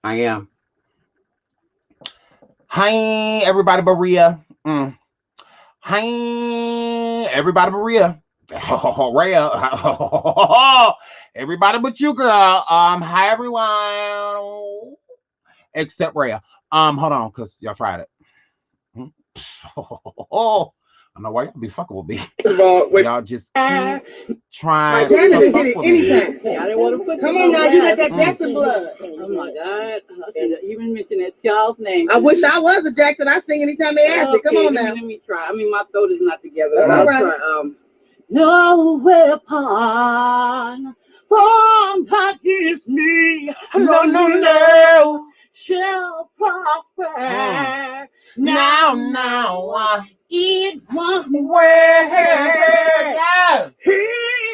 I am. Hi, everybody, Maria. Hi, everybody, Maria. Rhea. Everybody but you, girl. Hi, everyone. Except Rhea. Hold on, cause y'all tried it. I know why y'all be fucking with me. Y'all just keep trying to Janet fuck hit it with me. anytime. Come on now, you got that Jackson blood. Oh my God. You even mentioned that y'all's name. I wish I was a Jackson. I sing anytime they ask me. Come on now. Let me try. I mean, my throat is not together. That's all right. Try, no weapon formed against me. No. Shall prosper. Now. It won't Where? He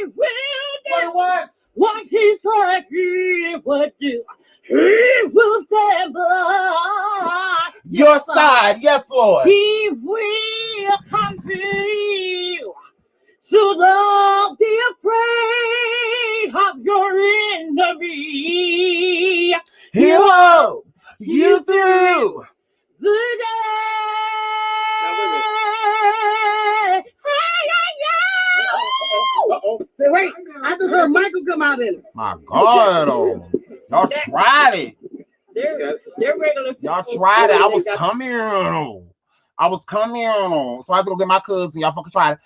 will do What? what he said he would do. He will stand by Your side. Yes, Lord. He will come to you. So don't be afraid of your enemy. He will. You through. The day. Wait, I just heard Michael come out in it. My God, y'all tried it. They're regular. Y'all tried it. I was coming. So I have to go get my cousin. Y'all fucking tried it.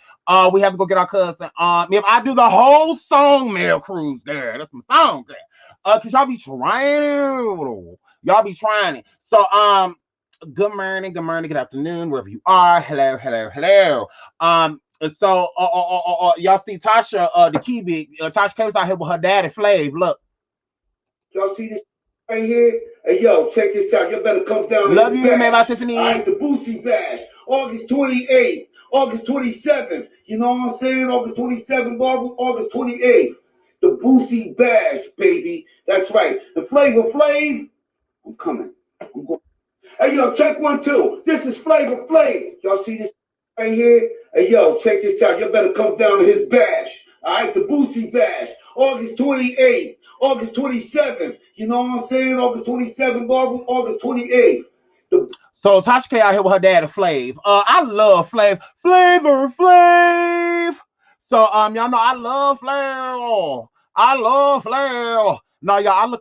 We have to go get our cousin. If I do the whole song, Mail Cruise there. That's some song there. Cause y'all be trying it. Y'all be trying it. So good morning, good afternoon, wherever you are. Hello. So y'all see Tasha, the key big, Tasha K was out here with her daddy Flav. Look. Y'all see this right here? Hey, yo, check this out. You better come down. Love you, man, by Tiffany. All right, the Boosie Bash, August 28th, August 27th. You know what I'm saying? August 27th, August 28th. The Boosie Bash, baby. That's right. The Flavor Flav. I'm coming. I'm going. Hey, yo, check 1, 2. This is Flavor Flav. Y'all see this right here? Hey, yo, check this out. You better come down to his bash. All right, the Boosie Bash, August 28th, August 27th. You know what I'm saying? August 27th, August 28th. So Tasha K out here with her daddy Flav. I love Flav. Flavor Flav. So y'all know I love Flav. No, y'all,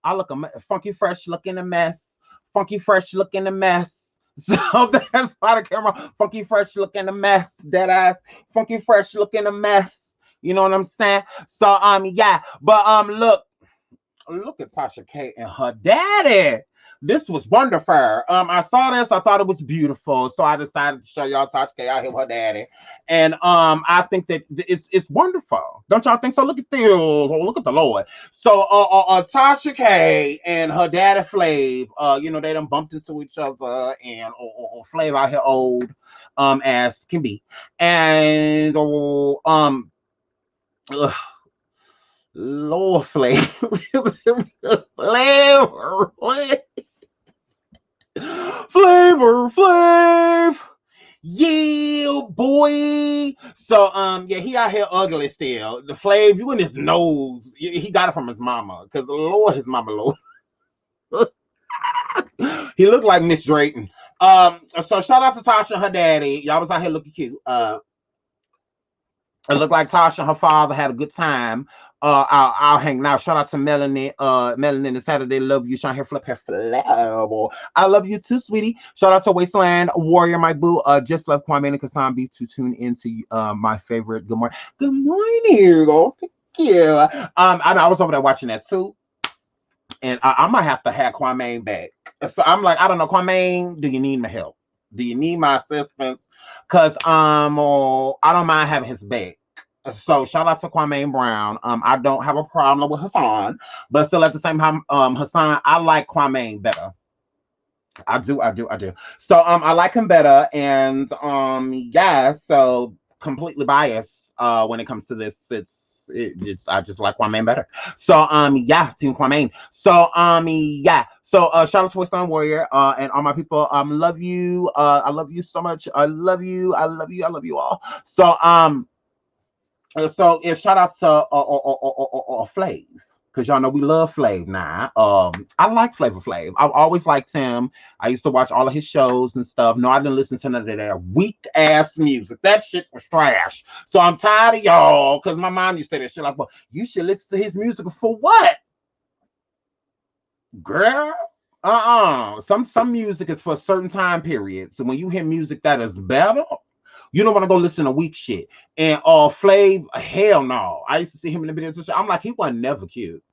I look a funky fresh looking a mess. Funky fresh looking a mess. So that's why the camera. Funky fresh looking a mess. Dead ass. Funky fresh looking a mess. You know what I'm saying? So yeah. But look at Tasha K and her daddy. This was wonderful. I saw this. I thought it was beautiful. So I decided to show y'all Tasha K out here with her daddy. And I think that it's wonderful. Don't y'all think so? Look at this. Oh, look at the Lord. So Tasha K and her daddy Flav, you know, they done bumped into each other, and Flav out here old as can be. And Lord Flav. Flavor Flav. Yeah, boy. So yeah, he out here ugly still. The Flav, you in his nose. He got it from his mama. Cause Lord, his mama Lord. He looked like Miss Drayton. So shout out to Tasha and her daddy. Y'all was out here looking cute. It looked like Tasha and her father had a good time. I'll hang out. Shout out to Melanie. Melanie and Saturday Love You. Sean here flip her flower. I love you too, sweetie. Shout out to Wasteland Warrior, my boo. Just left Kwame and Kassan B to tune into my favorite. Good morning. Good morning, girl. Thank you. I was over there watching that too. And I might have to have Kwame back. So I'm like, I don't know, Kwame, do you need my help? Do you need my assistance? Because I don't mind having his back. So shout out to Kwame Brown. I don't have a problem with Hassan, but still at the same time, Hassan, I like Kwame better. I do. So I like him better, and yeah, so completely biased when it comes to this. It's I just like Kwame better. So yeah, Team Kwame. So yeah. So shout out to Western Warrior and all my people. Love you. I love you so much. I love you all. So yeah, shout out to Flav, because y'all know we love Flav now. I like Flavor Flav. I've always liked him. I used to watch all of his shows and stuff. No, I didn't listen to none of their weak ass music. That shit was trash. So I'm tired of y'all, because my mom used to say that shit like, well, you should listen to his music for what? Girl, some music is for a certain time period. So when you hear music that is better, you don't want to go listen to weak shit. And Flav, hell no. I used to see him in the videos and shit. I'm like, he wasn't never cute.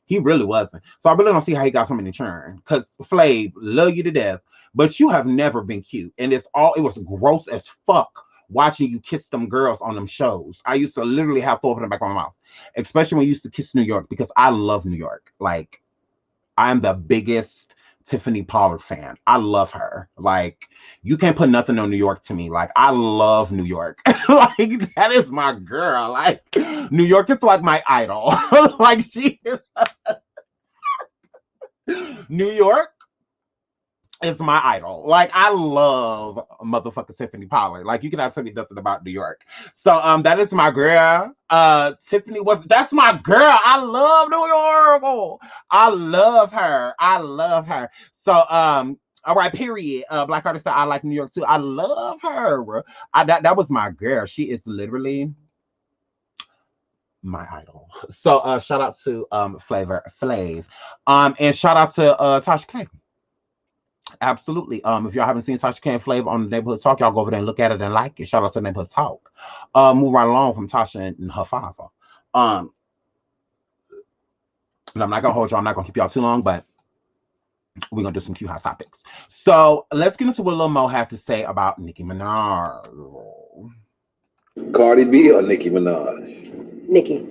He really wasn't. So I really don't see how he got so many churn. Because Flav, love you to death, but you have never been cute. And it was gross as fuck watching you kiss them girls on them shows. I used to literally have thought in the back of my mouth, especially when you used to kiss New York, because I love New York. Like, I'm the biggest Tiffany Pollard fan. I love her. Like, you can't put nothing on New York to me. Like, I love New York. Like, that is my girl. Like, New York is like my idol. Like, she is. New York is my idol. Like, I love motherfucking Tiffany Pollard. Like, you cannot tell me nothing about New York. So that is my girl. That's my girl. I love New York. I love her. So all right, period. Black artist said I like New York too. I love her. That was my girl. She is literally my idol. So shout out to Flav. And shout out to Tasha K. Absolutely. If y'all haven't seen Tasha K and Flav on the Neighborhood Talk, y'all go over there and look at it and like it. Shout out to Neighborhood Talk. Move right along from Tasha and her father. And I'm not gonna hold y'all. I'm not gonna keep y'all too long, but we're gonna do some cute hot topics. So let's get into what Lil Mo had to say about Nicki Minaj. Cardi B or Nicki Minaj? Nicki.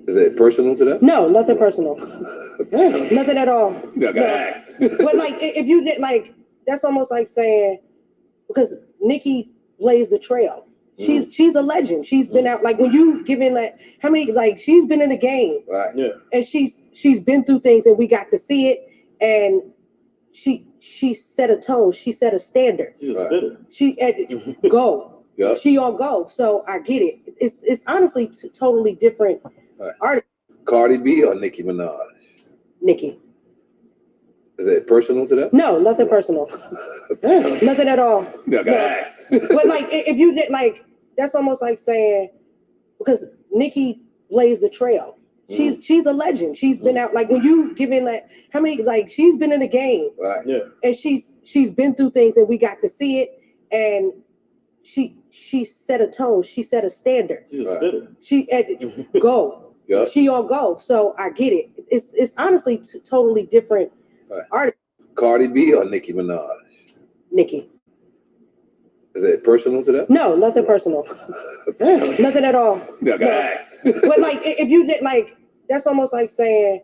Is it personal to that? No, nothing personal. Nothing at all. You gotta ask. But like, if you did, like, that's almost like saying, because Nicki blazed the trail. She's a legend. She's been out, like, when you give in, like, how many, like, she's been in the game. Right. Yeah. And she's been through things, and we got to see it. And she set a tone. She set a standard. She's a spitter. She go. Yeah. She on go. So I get it. It's honestly totally different artists. Cardi B or Nicki Minaj? Nicki. Is it personal to that? No, nothing personal. Nothing at all. You gotta ask. But like, if you did, like, that's almost like saying, because Nicki blazed the trail. She's a legend. She's been out, like, when you give in, like, how many, like, she's been in the game. Right. Yeah. And she's been through things, and we got to see it. And she set a tone. She set a standard. She's a spitter. She go. Yeah. She on go. So I get it. It's honestly totally different artists. Cardi B or Nicki Minaj? Nicki. Is it personal to that? No, nothing personal. Nothing at all. You gotta ask. But like, if you did, like, that's almost like saying,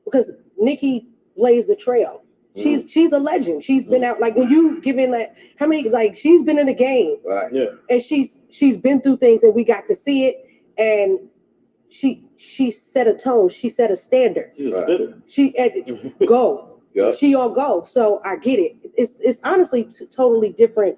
because Nicki blazed the trail. She's a legend. She's been out, like, when you give in, like, how many, like, she's been in the game. Right. Yeah. And she's been through things, and we got to see it. And she set a tone. She set a standard. She's a spitter. She go. Yeah. She on go. So I get it. It's honestly totally different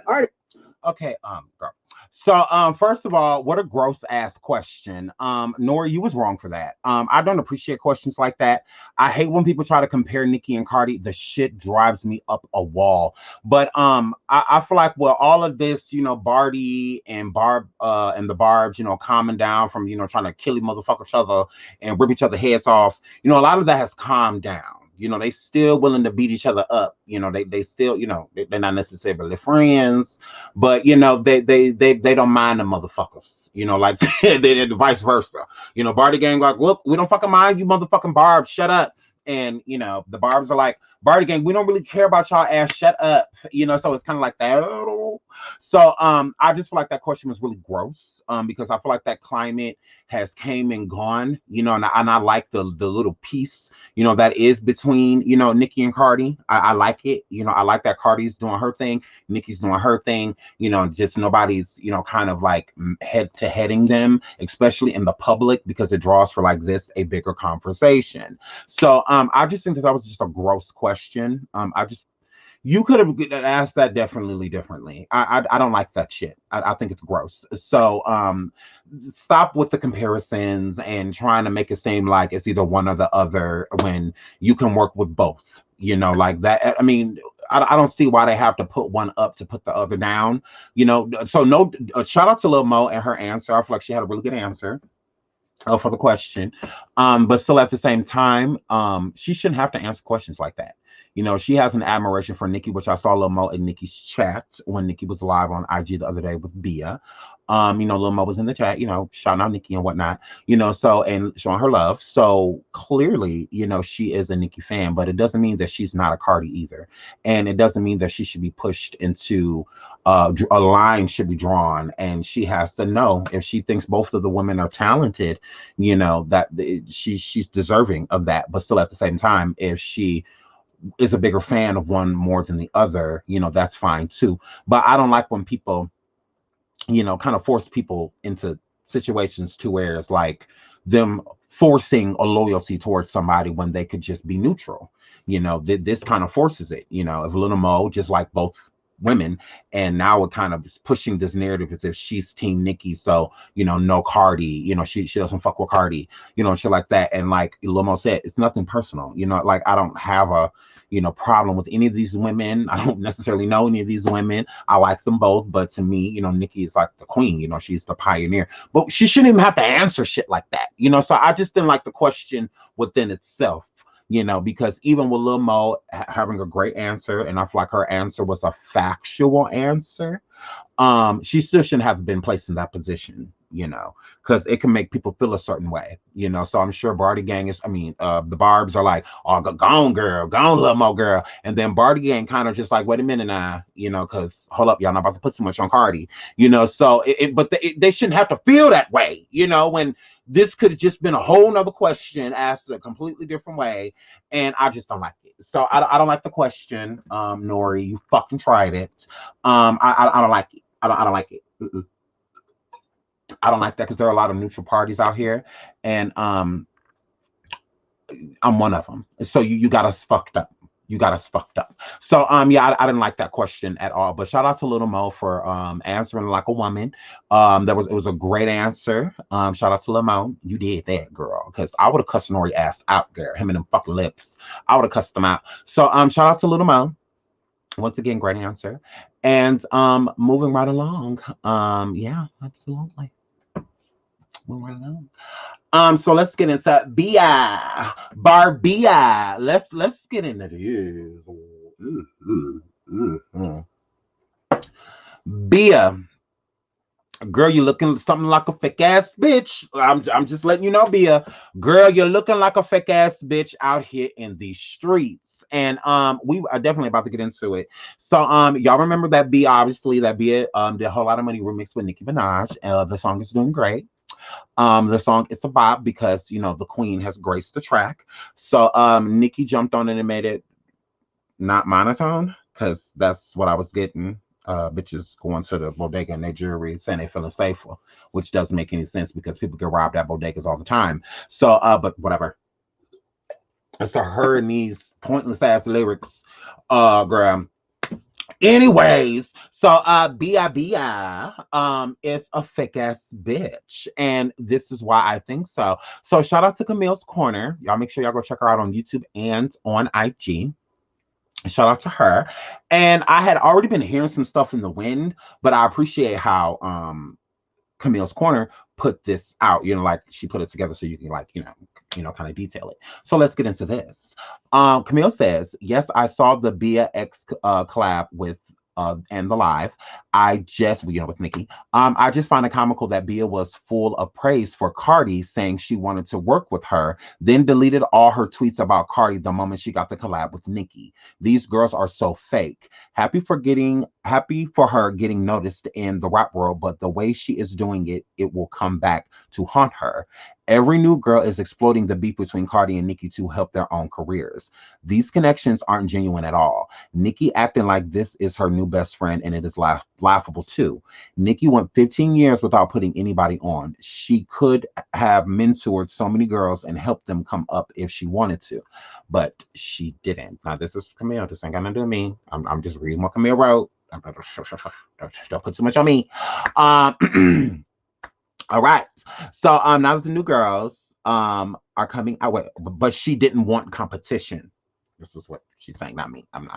artists. Okay, girl. So first of all, what a gross ass question. Nora, you was wrong for that. I don't appreciate questions like that. I hate when people try to compare Nicki and Cardi. The shit drives me up a wall. But I feel like, well, all of this, you know, Barty and Barb and the Barbs, you know, calming down from, you know, trying to kill each other and rip each other heads off. You know, a lot of that has calmed down. You know, they still willing to beat each other up. You know, they still, you know, they're not necessarily friends, but, you know, they don't mind the motherfuckers. You know, like they vice versa. You know, Barty gang like, look, we don't fucking mind you motherfucking Barbs, shut up. And, you know, the Barbs are like, Barty gang, we don't really care about y'all ass, shut up. You know, so it's kind of like that. So I just feel like that question was really gross because I feel like that climate has came and gone, you know, and I like the little piece, you know, that is between, you know, Nicki and Cardi. I like it. You know, I like that Cardi's doing her thing, Nicki's doing her thing, you know, just nobody's, you know, kind of like head to heading them, especially in the public, because it draws for like this a bigger conversation. So I just think that was just a gross question. You could have asked that definitely differently. I don't like that shit. I think it's gross. So stop with the comparisons and trying to make it seem like it's either one or the other when you can work with both. You know, like that. I mean, I don't see why they have to put one up to put the other down. You know, so no. Shout out to Lil Mo and her answer. I feel like she had a really good answer for the question. But still at the same time, she shouldn't have to answer questions like that. You know, she has an admiration for Nicki, which I saw Lil Mo in Nicki's chat when Nicki was live on IG the other day with Bia. You know, Lil Mo was in the chat, you know, shouting out Nicki and whatnot, you know, so, and showing her love. So clearly, you know, she is a Nicki fan, but it doesn't mean that she's not a Cardi either. And it doesn't mean that she should be pushed into a line should be drawn. And she has to know if she thinks both of the women are talented, you know, that she's deserving of that. But still at the same time, if she is a bigger fan of one more than the other, you know, that's fine too. But I don't like when people, you know, kind of force people into situations to where it's like them forcing a loyalty towards somebody when they could just be neutral. You know, this kind of forces it. You know, if Lil Mo just like both women, and now it kind of is pushing this narrative as if she's Team Nicki, so you know, no Cardi, you know, she doesn't fuck with Cardi, you know, shit like that. And like Lil Mo said, it's nothing personal. You know, like I don't have a problem with any of these women. I don't necessarily know any of these women. I like them both, but to me, you know, Nicki is like the queen, you know, she's the pioneer. But she shouldn't even have to answer shit like that, you know. So I just didn't like the question within itself, you know, because even with Lil Mo having a great answer, and I feel like her answer was a factual answer, she still shouldn't have been placed in that position, you know, because it can make people feel a certain way, you know. So I'm sure Barty Gang is, the Barbs are like, oh, go on, girl, go on, Lil Mo, girl. And then Barty Gang kind of just like, wait a minute now, you know, because hold up, y'all not about to put too much on Cardi, you know. So, they shouldn't have to feel that way, you know, when this could have just been a whole nother question asked a completely different way. And I just don't like it. So I don't like the question. Nori, you fucking tried it. I don't like it. I don't like it. I don't like that because there are a lot of neutral parties out here, and I'm one of them. So you got us fucked up. You got us fucked up. So yeah, I didn't like that question at all. But shout out to Lil Mo for answering like a woman. It was a great answer. Shout out to Lil Mo. You did that, girl. Because I would have cussed Nori ass out, girl. Him and them fucking lips. I would have cussed them out. So shout out to Lil Mo. Once again, great answer. And moving right along. Yeah, absolutely. Moving right along. So let's get into Barbia. Let's get into this. Bia, girl, you're looking something like a fake ass bitch. I'm just letting you know, Bia. Girl, you're looking like a fake ass bitch out here in these streets. And we are definitely about to get into it. So y'all remember that Bia, obviously, that Bia did a whole lot of money remixed with Nicki Minaj. The song is doing great. The song is a bop because, you know, the queen has graced the track. So Nicki jumped on it and made it not monotone, because that's what I was getting. Bitches going to the bodega in their jewelry saying they feeling safer, which doesn't make any sense because people get robbed at bodegas all the time. So but whatever. So her and these pointless ass lyrics, girl. Anyways, so Bia is a fake ass bitch, and this is why I think so. So shout out to Camille's Corner. Y'all make sure y'all go check her out on YouTube and on IG. Shout out to her. And I had already been hearing some stuff in the wind, but I appreciate how Camille's Corner put this out, you know, like she put it together so you can like, you know, kind of detail it. So let's get into this. Camille says, yes, I saw the Bia X collab with and the live. With Nicki. I just find it comical that Bia was full of praise for Cardi, saying she wanted to work with her, then deleted all her tweets about Cardi the moment she got the collab with Nicki. These girls are so fake. Happy for her getting noticed in the rap world, but the way she is doing it, it will come back to haunt her. Every new girl is exploiting the beef between Cardi and Nicki to help their own careers. These connections aren't genuine at all. Nicki acting like this is her new best friend, and it is laughable too. Nicki went 15 years without putting anybody on. She could have mentored so many girls and helped them come up if she wanted to. but she didn't. Now this is Camille. This ain't got nothing to do with me. I'm just reading what Camille wrote. Don't put too much on me. All right. So now that the new girls are coming out, but she didn't want competition. This is what she's saying, not me. I'm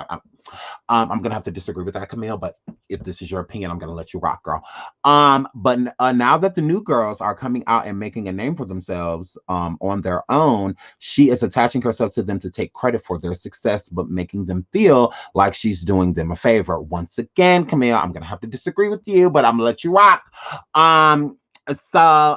gonna have to disagree with that, Camille. But if this is your opinion, I'm gonna let you rock, girl. But now that the new girls are coming out and making a name for themselves on their own, she is attaching herself to them to take credit for their success, but making them feel like she's doing them a favor. Once again, Camille, I'm gonna have to disagree with you, but I'm gonna let you rock. So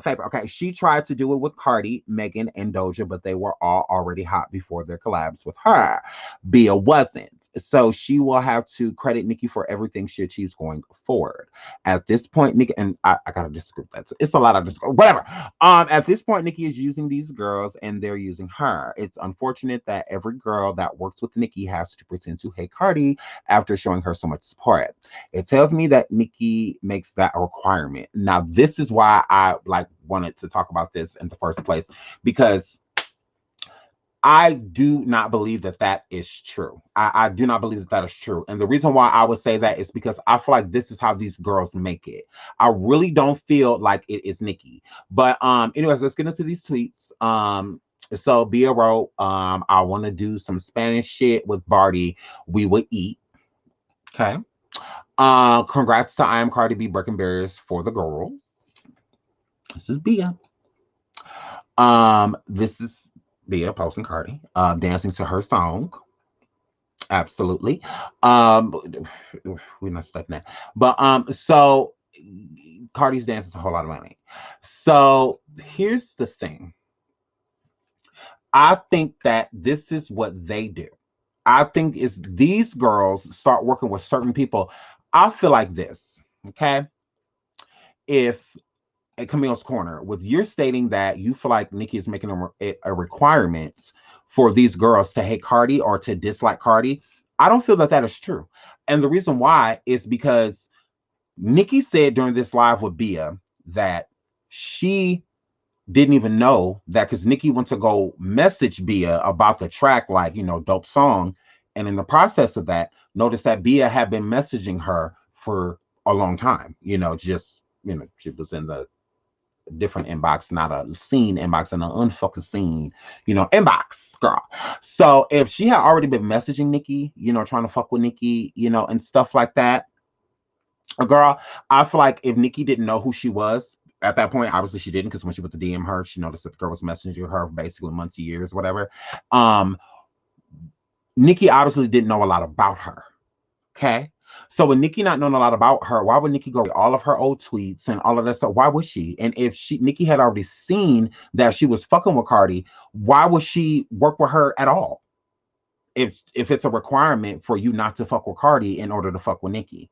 favor. Okay, she tried to do it with Cardi, Megan, and Doja, but they were all already hot before their collabs with her. Bia wasn't. So she will have to credit Nicki for everything she achieves going forward. At this point, Nicki, and I gotta disagree with that. It's a lot of disagree. Whatever. At this point, Nicki is using these girls and they're using her. It's unfortunate that every girl that works with Nicki has to pretend to hate Cardi after showing her so much support. It tells me that Nicki makes that a requirement. Now, this is why I wanted to talk about this in the first place, because I do not believe that is true. I do not believe that is true. And the reason why I would say that is because I feel like this is how these girls make it. I really don't feel like it is Nicki. But anyways, let's get into these tweets. So Bia wrote, I want to do some Spanish shit with Barty. We would eat. Okay. Congrats to I Am Cardi B breaking barriers for the girl. This is Bia. This is Bia posting Cardi, dancing to her song. Absolutely. We're not stuck now. But so Cardi's dancing to a whole lot of money. So here's the thing. I think that this is what they do. I think is these girls start working with certain people. I feel like this, okay? If at Camille's Corner, with you're stating that you feel like Nicki is making a requirement for these girls to hate Cardi or to dislike Cardi, I don't feel that is true. And the reason why is because Nicki said during this live with Bia that she didn't even know that, because Nicki went to go message Bia about the track, like, dope song. And in the process of that, noticed that Bia had been messaging her for a long time, she was in the different inbox, not a scene inbox, and an unfucking scene, inbox, girl. So if she had already been messaging Nicki, trying to fuck with Nicki, and stuff like that, girl, I feel like if Nicki didn't know who she was at that point, obviously she didn't, because when she went to DM her, she noticed that the girl was messaging her for basically months, years, whatever. Nicki obviously didn't know a lot about her. Okay. So with Nicki not knowing a lot about her, why would Nicki go to all of her old tweets and all of that stuff? Why would she? And if Nicki had already seen that she was fucking with Cardi, why would she work with her at all? If it's a requirement for you not to fuck with Cardi in order to fuck with Nicki.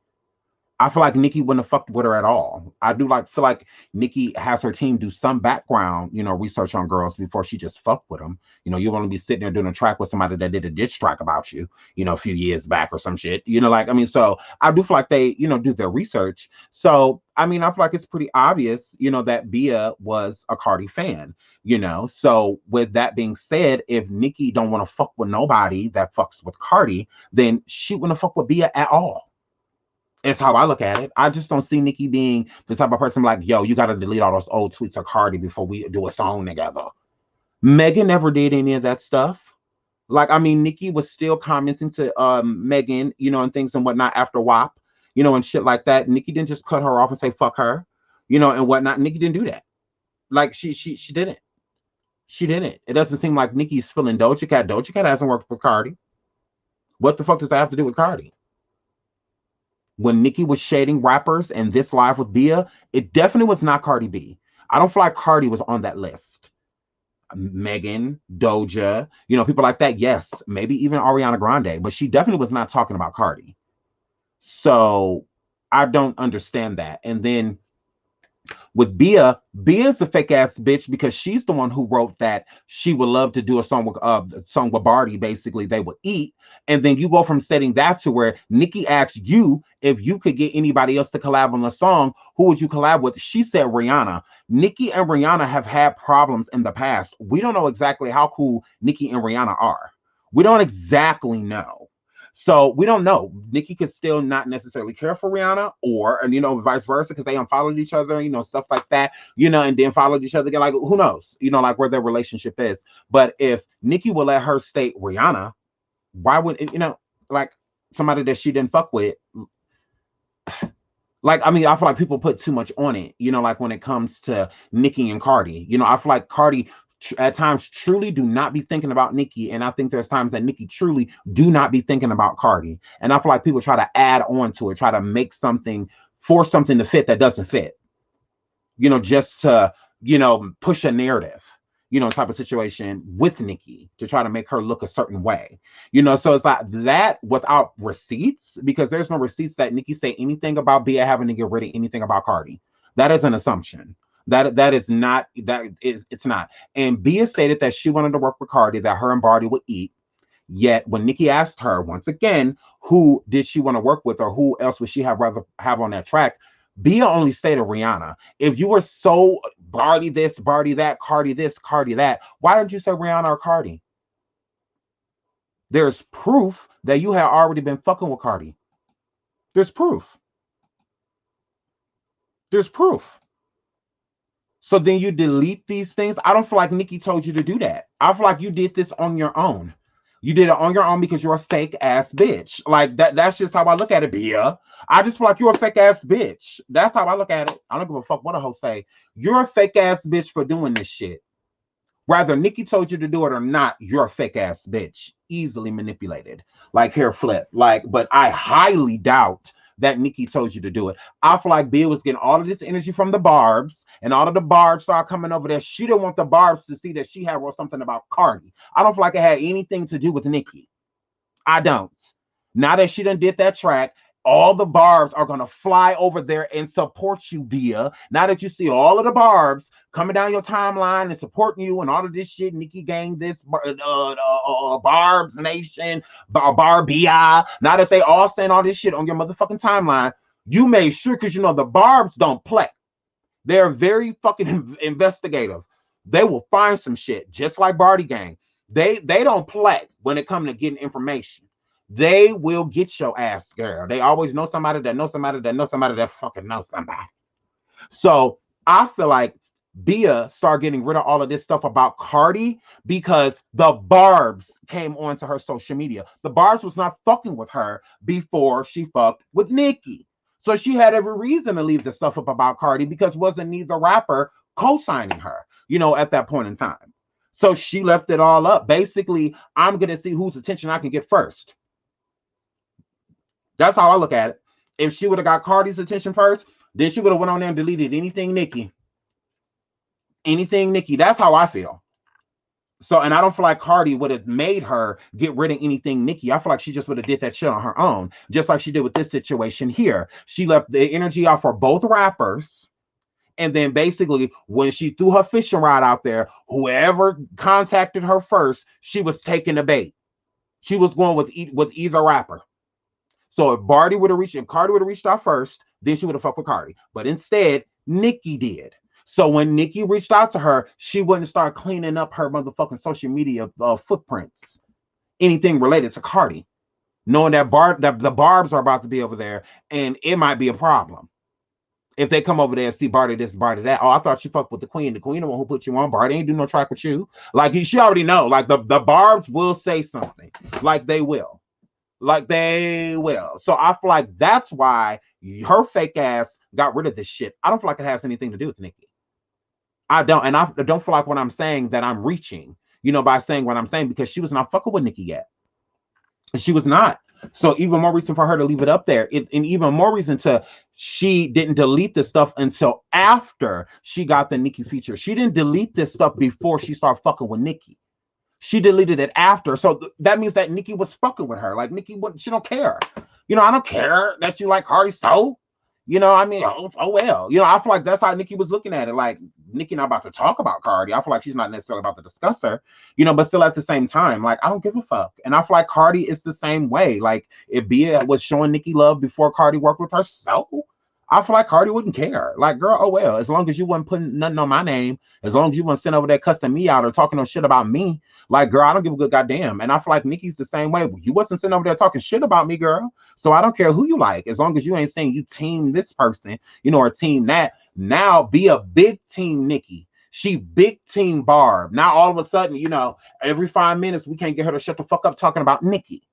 I feel like Nicki wouldn't have fucked with her at all. I do feel like Nicki has her team do some background, research on girls before she just fuck with them. You want to be sitting there doing a track with somebody that did a diss track about you, a few years back or some shit. So I do feel like they, do their research. So, I feel like it's pretty obvious, that Bia was a Cardi fan, So with that being said, if Nicki don't want to fuck with nobody that fucks with Cardi, then she wouldn't fuck with Bia at all. It's how I look at it. I just don't see Nicki being the type of person like, yo, you got to delete all those old tweets of Cardi before we do a song together. Megan never did any of that stuff. Nicki was still commenting to Megan, and things and whatnot after WAP, and shit like that. Nicki didn't just cut her off and say, fuck her, and whatnot. Nicki didn't do that. She didn't. She didn't. It doesn't seem like Nicki's feeling Doja Cat. Doja Cat hasn't worked with Cardi. What the fuck does that have to do with Cardi? When Nicki was shading rappers and this live with Bia, it definitely was not Cardi B. I don't feel like Cardi was on that list. Megan, Doja, people like that. Yes, maybe even Ariana Grande, but she definitely was not talking about Cardi. So I don't understand that. And then With Bia, Bia's a fake ass bitch because she's the one who wrote that she would love to do a song with Barty. Basically, they would eat, and then you go from setting that to where Nicki asked you if you could get anybody else to collab on the song. Who would you collab with? She said Rihanna. Nicki and Rihanna have had problems in the past. We don't know exactly how cool Nicki and Rihanna are. We don't exactly know. So we don't know. Nicki could still not necessarily care for Rihanna, or and vice versa, because they unfollowed each other, stuff like that, and then followed each other again. Like, who knows? Like where their relationship is. But if Nicki will let her state Rihanna, why would like somebody that she didn't fuck with? Like, I feel like people put too much on it, like when it comes to Nicki and Cardi. I feel like Cardi at times truly do not be thinking about Nicki, and I think there's times that Nicki truly do not be thinking about Cardi. And I feel like people try to add on to it, try to make something, force something to fit that doesn't fit, just to, push a narrative, type of situation with Nicki to try to make her look a certain way, so it's like that without receipts, because there's no receipts that Nicki say anything about Bia having to get rid of anything about Cardi. That is an assumption. That is not, it's not. And Bia stated that she wanted to work with Cardi, that her and Barty would eat. Yet when Nicki asked her once again, who did she want to work with, or who else would she rather have on that track, Bia only stated Rihanna. If you were so Barty this, Barty that, Cardi this, Cardi that, why don't you say Rihanna or Cardi? There's proof that you had already been fucking with Cardi. There's proof. There's proof. So then you delete these things. I don't feel like Nicki told you to do that. I feel like you did this on your own. You did it on your own because you're a fake ass bitch. Like that's just how I look at it, Bia. I just feel like you're a fake ass bitch. That's how I look at it. I don't give a fuck what a hoe say. You're a fake ass bitch for doing this shit. Whether Nicki told you to do it or not, you're a fake ass bitch. Easily manipulated. Like hair flip. But I highly doubt that Nicki told you to do it. I feel like Bia was getting all of this energy from the Barbs, and all of the Barbs started coming over there. She didn't want the Barbs to see that she had wrote something about Cardi. I don't feel like it had anything to do with Nicki. I don't. Now that she done did that track, all the Barbs are going to fly over there and support you, Bia. Now that you see all of the Barbs coming down your timeline and supporting you and all of this shit, Nicki Gang, this, Barbs Nation, Barbia. Now that they all saying all this shit on your motherfucking timeline, you made sure, because the Barbs don't play. They're very fucking investigative. They will find some shit, just like Barty Gang. They don't play when it comes to getting information. They will get your ass, girl. They always know somebody that knows somebody that knows somebody that fucking knows somebody. So I feel like Bia started getting rid of all of this stuff about Cardi because the Barbs came onto her social media. The Barbs was not fucking with her before she fucked with Nicki. So she had every reason to leave the stuff up about Cardi because wasn't neither rapper co-signing her, at that point in time. So she left it all up. Basically, I'm going to see whose attention I can get first. That's how I look at it. If she would have got Cardi's attention first, then she would have went on there and deleted anything Nicki. Anything Nicki. That's how I feel. So, and I don't feel like Cardi would have made her get rid of anything Nicki. I feel like she just would have did that shit on her own, just like she did with this situation here. She left the energy out for both rappers. And then basically, when she threw her fishing rod out there, whoever contacted her first, she was taking the bait. She was going with either rapper. So if Cardi would have reached out first, then she would have fucked with Cardi. But instead, Nicki did. So when Nicki reached out to her, she wouldn't start cleaning up her motherfucking social media footprints, anything related to Cardi, knowing that the Barbs are about to be over there, and it might be a problem if they come over there and see Barty this, Barty that. Oh, I thought she fucked with the Queen. The Queen the one who put you on. Barty ain't do no track with you. Like, she already know. Like, the Barbs will say something. Like, they will. So I feel like that's why her fake ass got rid of this shit. I don't feel like it has anything to do with Nicki. I don't. And I don't feel like when I'm saying that I'm reaching, by saying what I'm saying, because she was not fucking with Nicki yet. She was not. So even more reason for her to leave it up there. And even more reason she didn't delete this stuff until after she got the Nicki feature. She didn't delete this stuff before she started fucking with Nicki. She deleted it after. So that means that Nicki was fucking with her. Like, Nicki, she don't care. I don't care that you like Cardi so. You know, I mean, oh well. You know, I feel like that's how Nicki was looking at it. Like, Nicki not about to talk about Cardi. I feel like she's not necessarily about to discuss her, you know, but still at the same time, like, I don't give a fuck. And I feel like Cardi is the same way. Like, if Bia was showing Nicki love before Cardi worked with her, so I feel like Cardi wouldn't care. Like, girl, oh well, as long as you wasn't putting nothing on my name, as long as you wasn't sitting over there cussing me out or talking no shit about me, like, girl, I don't give a good goddamn. And I feel like Nicki's the same way. You wasn't sitting over there talking shit about me, girl. So I don't care who you like, as long as you ain't saying you team this person, you know, or team that. Now be a big team Nicki. She big team Barb. Now all of a sudden, you know, every 5 minutes we can't get her to shut the fuck up talking about Nicki.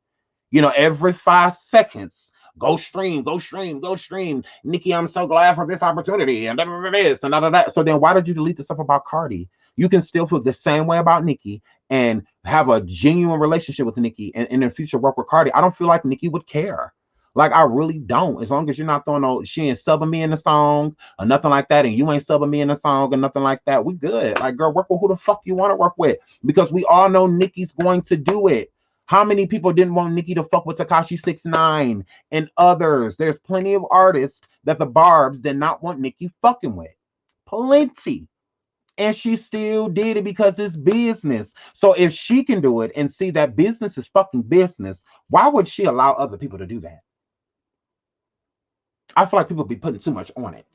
You know, every 5 seconds. Go stream, go stream, go stream. Nicki, I'm so glad for this opportunity. And this and that. So then why did you delete the stuff about Cardi? You can still feel the same way about Nicki and have a genuine relationship with Nicki and in the future work with Cardi. I don't feel like Nicki would care. Like, I really don't. As long as you're not throwing no, she ain't subbing me in the song or nothing like that, and you ain't subbing me in the song or nothing like that, we good. Like, girl, work with who the fuck you want to work with. Because we all know Nicki's going to do it. How many people didn't want Nicki to fuck with Tekashi 6ix9ine and others? There's plenty of artists that the Barbs did not want Nicki fucking with. Plenty. And she still did it because it's business. So if she can do it and see that business is fucking business, why would she allow other people to do that? I feel like people be putting too much on it.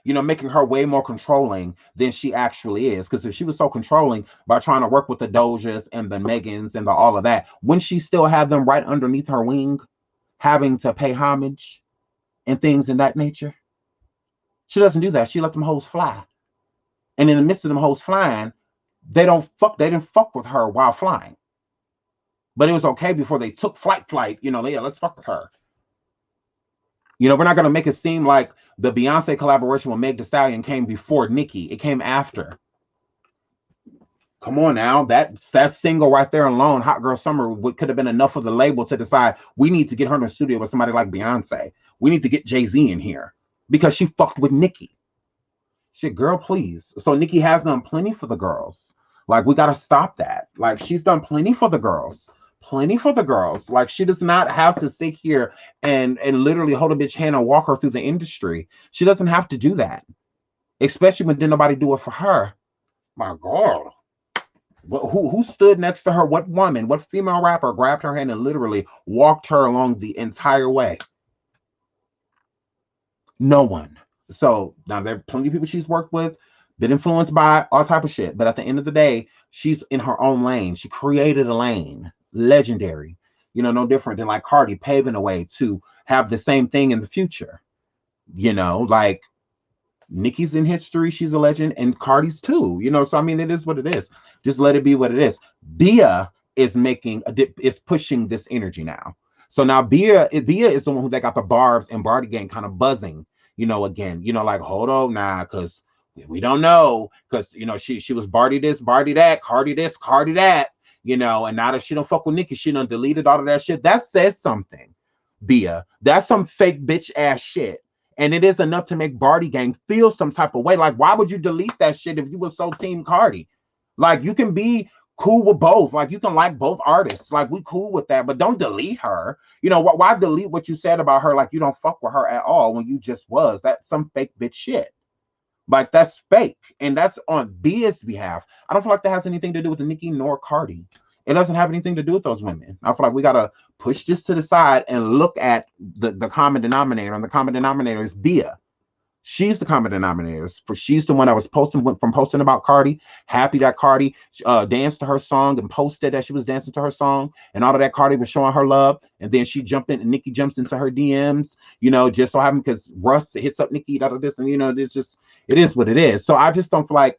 You know, making her way more controlling than she actually is. Because if she was so controlling by trying to work with the Dojas and the Megans and the all of that, wouldn't she still have them right underneath her wing, having to pay homage and things in that nature? She doesn't do that. She let them hoes fly. And in the midst of them hoes flying, they didn't fuck with her while flying. But it was okay before they took flight, you know, yeah, let's fuck with her. You know, we're not going to make it seem like the Beyonce collaboration with Meg Thee Stallion came before Nicki. It came after. Come on now. That single right there alone, Hot Girl Summer, could have been enough for the label to decide we need to get her in the studio with somebody like Beyonce. We need to get Jay-Z in here because she fucked with Nicki. Shit, girl, please. So Nicki has done plenty for the girls. Like, we got to stop that. Like, she's done plenty for the girls. Plenty for the girls. Like, she does not have to sit here and literally hold a bitch hand and walk her through the industry. She doesn't have to do that. Especially when didn't nobody do it for her. My God. Who stood next to her? What woman, what female rapper grabbed her hand and literally walked her along the entire way? No one. So now there are plenty of people she's worked with, been influenced by, all type of shit. But at the end of the day, she's in her own lane. She created a lane. Legendary. You know, no different than like Cardi paving a way to have the same thing in the future. You know, like Nicki's in history, she's a legend, and Cardi's too. You know, so I mean, it is what it is. Just let it be what it is. Bia is pushing this energy now. So now Bia is the one who got the Barbs and Bardi gang kind of buzzing. You know, again, you know, like, hold on now, because we don't know, because you know she was Bardi this, Bardi that, Cardi this, Cardi that. You know, and now that she don't fuck with Nicki, she done deleted all of that shit. That says something, Bia. That's some fake bitch ass shit. And it is enough to make Bardi gang feel some type of way. Like, why would you delete that shit if you were so team Cardi? Like, you can be cool with both. Like, you can like both artists. Like, we cool with that, but don't delete her. You know, why delete what you said about her? Like, you don't fuck with her at all when you just was. That's some fake bitch shit. Like, that's fake. And that's on Bia's behalf. I don't feel like that has anything to do with Nicki nor Cardi. It doesn't have anything to do with those women. I feel like we got to push this to the side and look at the common denominator. And the common denominator is Bia. She's the common denominator. She's the one that went from posting about Cardi, happy that Cardi danced to her song and posted that she was dancing to her song, and all of that Cardi was showing her love. And then she jumped in, and Nicki jumps into her DMs, you know, just so happened because Russ hits up Nicki, this, and you know, it's just, it is what it is. So I just don't feel like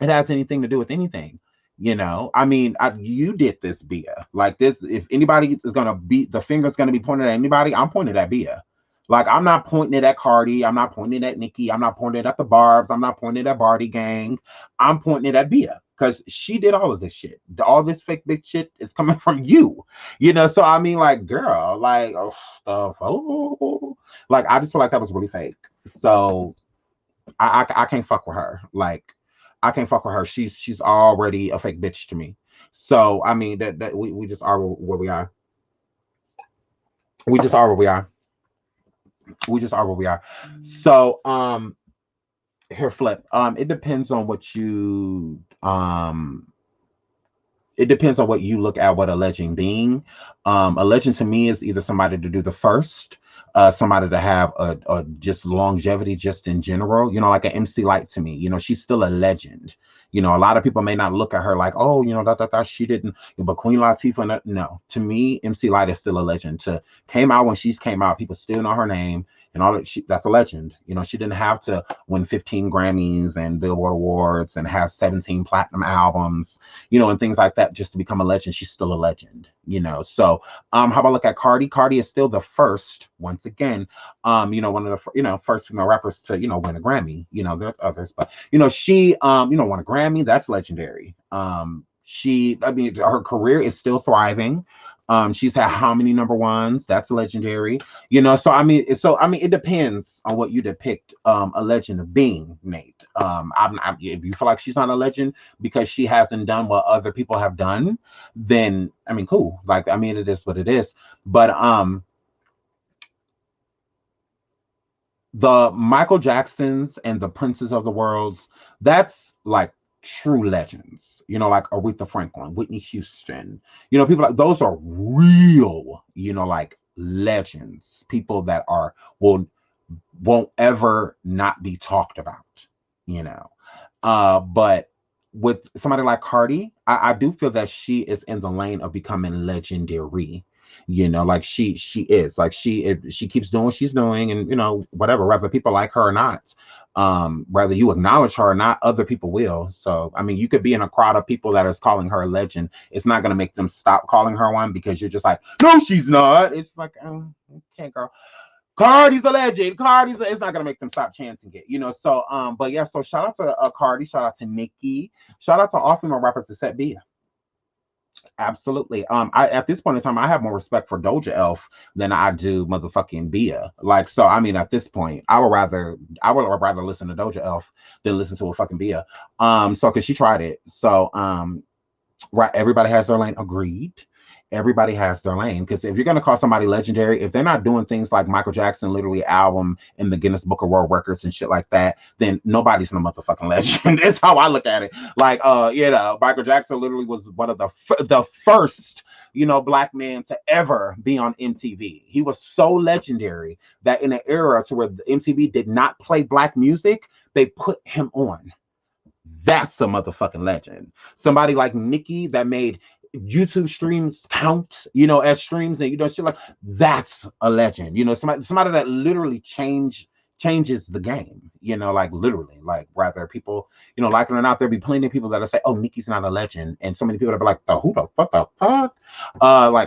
it has anything to do with anything. You know, I mean, you did this, Bia. Like this, if anybody is gonna be, the finger's gonna be pointed at anybody, I'm pointing at Bia. Like, I'm not pointing it at Cardi. I'm not pointing it at Nicki. I'm not pointing it at the Barbs. I'm not pointing it at Bardi gang. I'm pointing it at Bia because she did all of this shit. All this fake big shit is coming from you. You know, so I mean, like, girl, like, like, I just feel like that was really fake. So I can't fuck with her. Like, I can't fuck with her. She's already a fake bitch to me. So I mean, that we just are where we are. We just are where we are. We just are where we are. So here flip. It depends on what you it depends on what you look at what a legend being. A legend to me is either somebody to do the first, somebody to have a just longevity just in general, like an MC Light to me. She's still a legend. A lot of people may not look at her like, oh, that she didn't, but Queen Latifah, no. To me, MC Light is still a legend. Came out when she's came out, people still know her name and all that. That's a legend. She didn't have to win 15 Grammys and Billboard Awards and have 17 platinum albums, and things like that just to become a legend. She's still a legend, So how about look at Cardi? Cardi is still the first, once again, one of the first female rappers to, win a Grammy. There's others, but she won a Grammy. That's legendary. Her career is still thriving. She's had how many number ones? That's legendary. It depends on what you depict a legend of being, Nate. If you feel like she's not a legend because she hasn't done what other people have done, then cool. It is what it is. But the Michael Jacksons and the Princes of the worlds, that's like true legends, like Aretha Franklin, Whitney Houston, people like those are real, like legends, people that won't ever not be talked about, but with somebody like Cardi, I do feel that she is in the lane of becoming legendary. Like she is like she keeps doing what she's doing, and whatever, whether people like her or not, whether you acknowledge her or not, other people will. So you could be in a crowd of people that is calling her a legend. It's not going to make them stop calling her one because you're just like, no, she's not. It's like, okay, girl, Cardi's a legend. It's not gonna make them stop chanting it, So but yeah, so shout out to Cardi, shout out to Nicki, shout out to all female rappers except Bia. Absolutely. I at this point in time, I have more respect for Doja Elf than I do motherfucking Bia. At this point, I would rather listen to Doja Elf than listen to a fucking Bia. Because she tried it. So right, everybody has their lane. Agreed. Everybody has their lane. Because if you're gonna call somebody legendary, if they're not doing things like Michael Jackson literally album in the Guinness Book of World Records and shit like that, then nobody's no motherfucking legend. That's how I look at it. Michael Jackson literally was one of the first, black man to ever be on MTV. He was so legendary that in an era to where the MTV did not play black music, they put him on. That's a motherfucking legend. Somebody like Nicki that made YouTube streams count, as streams, and shit like that's a legend. Somebody that literally changes the game, literally, whether people, like it or not, there'll be plenty of people that'll say, oh, Nicki's not a legend. And so many people that'll be like, who the fuck?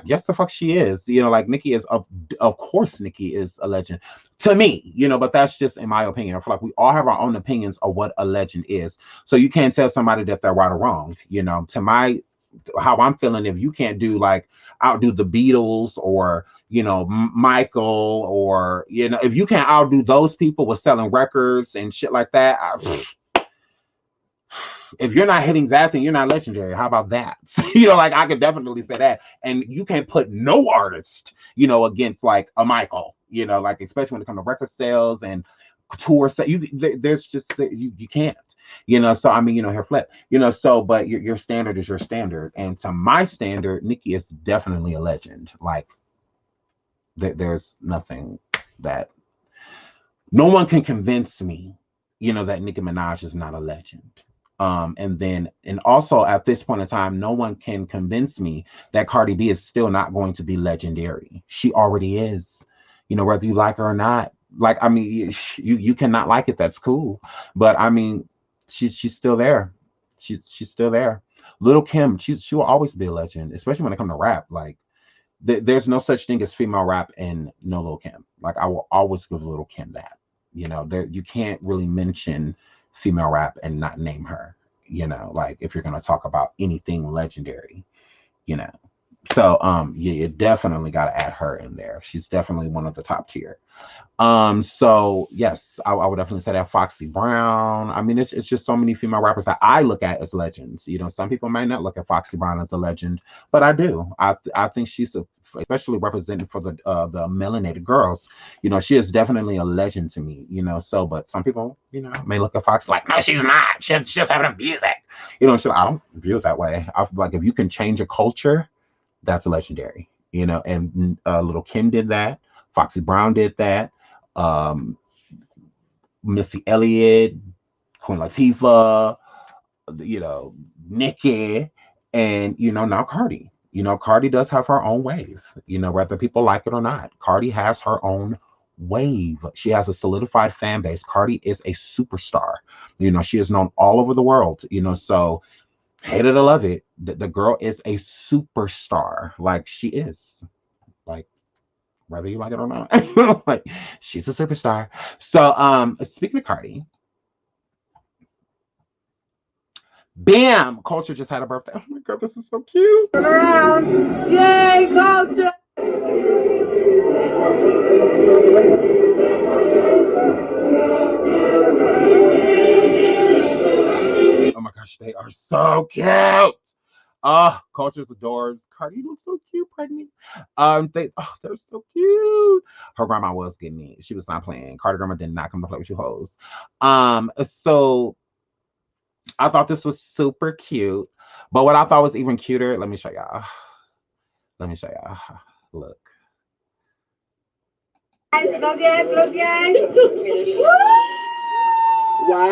Yes, the fuck she is. Nicki is, of course, Nicki is a legend to me, but that's just in my opinion. I feel like we all have our own opinions of what a legend is. So you can't tell somebody that they're right or wrong, to how I'm feeling. If you can't outdo the Beatles or Michael, or if you can't outdo those people with selling records and shit like that, if you're not hitting that, then you're not legendary. How about that? I could definitely say that. And you can't put no artist against like a Michael, especially when it comes to record sales and tour sales. There's just you can't. Her flip, but your standard is your standard. And to my standard, Nicki is definitely a legend. There's nothing that no one can convince me, that Nicki Minaj is not a legend. And also at this point in time, no one can convince me that Cardi B is still not going to be legendary. She already is, whether you like her or not. You cannot like it. That's cool. But she's still there. She's still there. Little Kim, she will always be a legend, especially when it comes to rap. There's no such thing as female rap and no Lil Kim. I will always give Little Kim that. You can't really mention female rap and not name her. If you're gonna talk about anything legendary, So you definitely got to add her in there. She's definitely one of the top tier. So yes, I would definitely say that. Foxy Brown. It's just so many female rappers that I look at as legends. Some people might not look at Foxy Brown as a legend, but I do. I think she's a especially representing for the melanated girls. You know, she is definitely a legend to me. You know, so but some people, you know, may look at Fox like, no, she's not. She's just having music. You know, so I don't view it that way. I feel like if you can change a culture, that's legendary. You know, and Little Kim did that. Foxy Brown did that. Um, Missy Elliott, Queen Latifah, you know, Nicki, and you know, now Cardi. You know, Cardi does have her own wave, you know, whether people like it or not. Cardi has her own wave. She has a solidified fan base. Cardi is a superstar. You know, she is known all over the world, you know, so hate it or love it, the girl is a superstar. Like she is. Like whether you like it or not. Like she's a superstar. So speaking of Cardi, bam! Culture just had a birthday. Oh my god, this is so cute. Turn around. Yay, Culture. Oh my gosh, they are so cute. Culture's adores. Cardi looks so cute, pregnant. They're so cute. Her grandma was getting it. She was not playing. Cardi grandma did not come to play with you hoes. So I thought this was super cute. But what I thought was even cuter, let me show y'all. Look. Guys, go get, look, guys. Wow.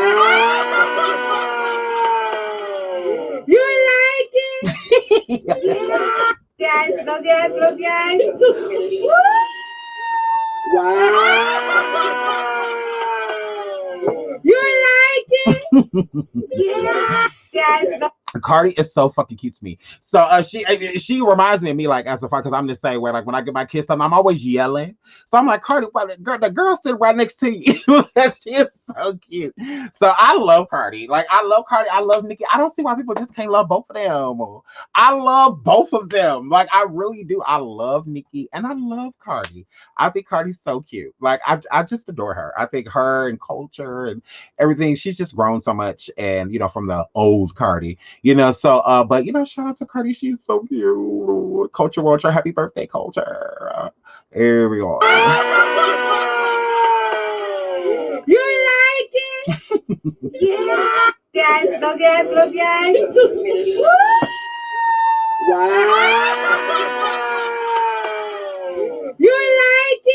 You like it? Yeah. Guys, go get, look, guys. Wow. You like it? Yeah. Guys, go. Cardi is so fucking cute to me. So she reminds me of me, like, as a fuck, because I'm the same way. Like when I get my kids something, I'm always yelling. So I'm like, Cardi, the girl sitting right next to you. She is so cute. So I love Cardi. Like I love Cardi. I love Nicki. I don't see why people just can't love both of them. I love both of them. Like I really do. I love Nicki and I love Cardi. I think Cardi's so cute. Like I just adore her. I think her and Culture and everything. She's just grown so much. And you know, from the old Cardi. You know, so but you know, shout out to Cardi. She's so cute. Culture Vulture, happy birthday, Culture. Here we go. You like it? Yeah. Guys, go get, look, guys. Wow. You like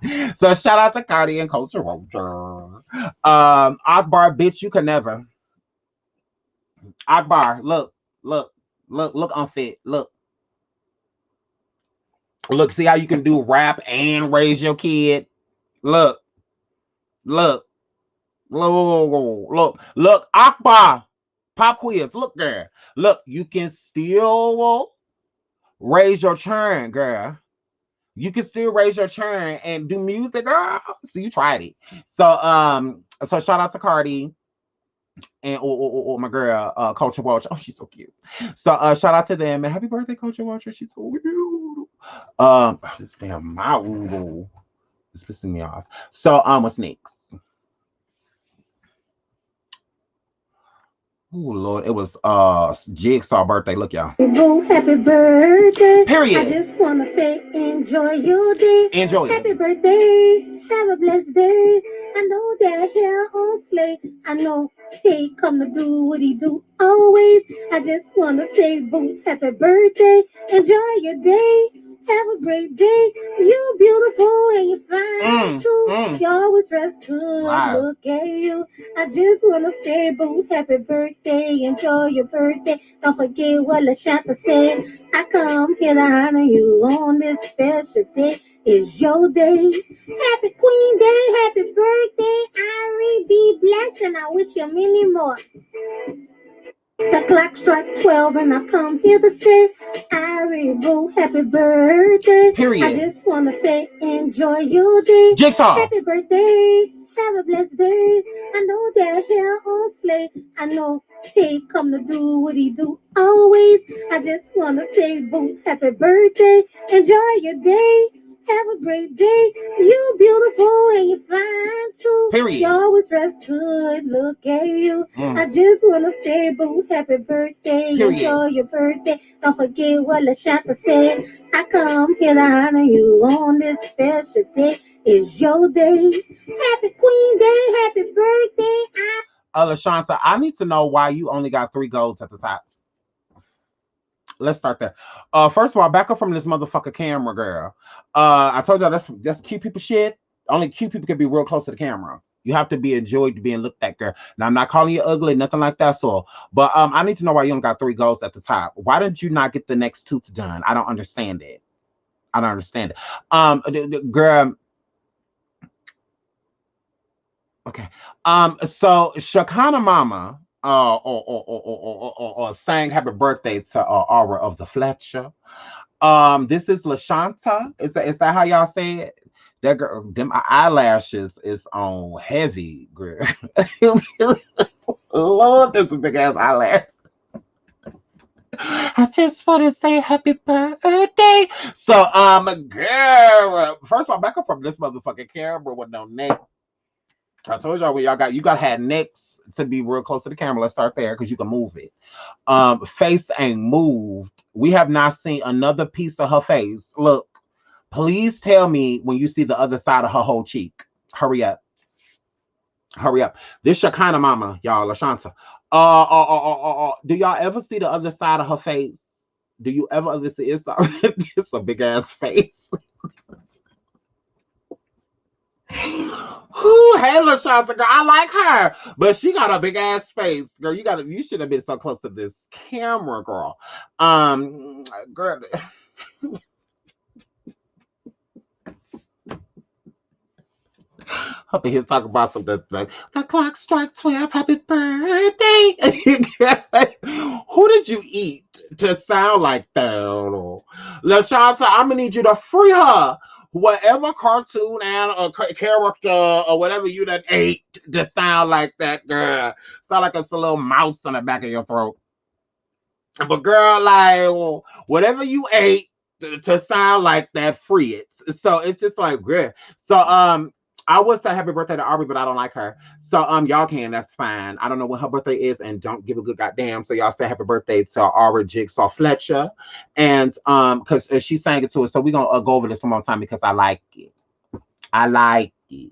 it? So shout out to Cardi and Culture Vulture. Akbar, bitch, you can never. Akbar, look, unfit. Look, see how you can do rap and raise your kid. Look, Akbar, pop quiz. Look, girl. Look, you can still raise your churn, girl. You can still raise your churn and do music, girl. So you tried it. So shout out to Cardi. And my girl, Culture Vulture. Oh, she's so cute. So shout out to them and happy birthday, Culture Vulture. She's so cute. This damn mouth is pissing me off. So what's next? Oh Lord, it was Jigsaw birthday. Look, y'all. Happy birthday. Period. I just wanna say enjoy your day. Enjoy it. Happy birthday. Have a blessed day. I know that hair on slate. I know he come to do what he do always. I just wanna say boo, happy birthday. Enjoy your day. Have a great day. You beautiful and you fine too. You always dress good. Wow. Look at you. I just wanna say boo, happy birthday. Enjoy your birthday. Don't forget what the shopper said. I come here to honor you on this special day. It's your day. Happy Queen Day. Happy birthday. Ari, be blessed and I wish you many more. The clock strike 12 and I come here to say, Ari, boo, happy birthday. Period. I just want to say, enjoy your day. Jigsaw. Happy birthday. Have a blessed day. I know that hair on slate. I know he come to do what he do always. I just want to say, boo, happy birthday. Enjoy your day. Have a great day. You beautiful and you fine too. Period. Y'all was dressed good. Look at you. Mm. I just wanna say, boo, happy birthday. Period. Enjoy your birthday. Don't forget what LaShanta said. I come here to honor you on this special day. It's your day. Happy Queen Day. Happy birthday. LaShanta, I need to know why you only got 3 golds at the top. Let's start there. First of all, back up from this motherfucker camera, girl. I told y'all that's cute people shit. Only cute people can be real close to the camera. You have to be enjoyed being looked at, girl. Now I'm not calling you ugly, nothing like that. So, but I need to know why you only got 3 golds at the top. Why didn't you not get the next 2 done? I don't understand it. I don't understand it. Girl. Okay. So Shakana Mama or sang happy birthday to Aura of the Fletcher. This is LaShanta. Is that how y'all say it? That girl, them eyelashes is on heavy, girl. Lord, there's a big ass eyelash. I just want to say happy birthday. So, girl, first of all, back up from this motherfucking camera with no neck. I told y'all you gotta have necks to be real close to the camera. Let's start there because you can move it. Face ain't moved. We have not seen another piece of her face. Look, please tell me when you see the other side of her whole cheek. Hurry up. Hurry up. This your kind of mama, y'all, LaShanta. Do y'all ever see the other side of her face? Do you ever see it's a big ass face? Who hey LaShanta, girl, I like her, but she got a big ass face, girl. You should have been so close to this camera, girl. Girl. I'll be here talking about something like the clock strike 12. Happy birthday. Who did you eat to sound like that? LaShanta, I'm gonna need you to free her. Whatever cartoon or character or whatever you done ate to sound like that, girl. Sound like it's a little mouse on the back of your throat. But girl, like whatever you ate to sound like that, free it. So it's just like, girl. So I would say happy birthday to Aubrey, but I don't like her. So y'all can, that's fine. I don't know when her birthday is and don't give a good goddamn. So y'all say happy birthday to Aura Jigsaw Fletcher. And because she sang it to us. So we're gonna go over this one more time because I like it. I like it.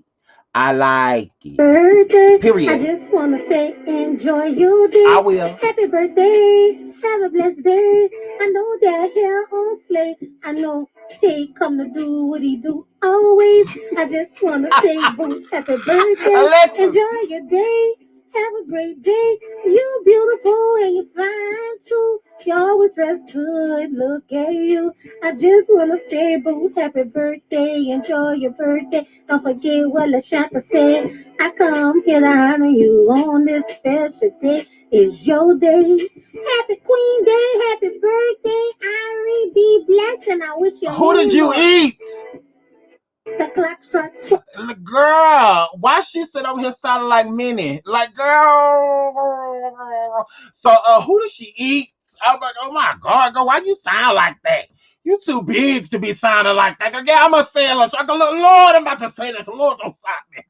I like it. Birthday. Period. I just wanna say enjoy your day. I will. Happy birthday. Have a blessed day. I know that hair on slate. I know say come to do what he do always. I just wanna say boo, happy birthday. Enjoy your day. Have a great day. You're beautiful and you're fine too. You always dress good. Look at you. I just wanna say boo, happy birthday. Enjoy your birthday. Don't forget what LaShanta said. I come here to honor you on this special day. It's your day. Happy Queen Day. Happy birthday. Ari, be blessed and I wish you. Who did you eat? The clock struck. Girl, why she sit over here sounding like Mena? Like, girl. So, who did she eat? I was like, oh my God, girl, why you sound like that? You too big to be sounding like that. Girl, I'm going to say it. Lord, I'm about to say this. Lord, don't stop me.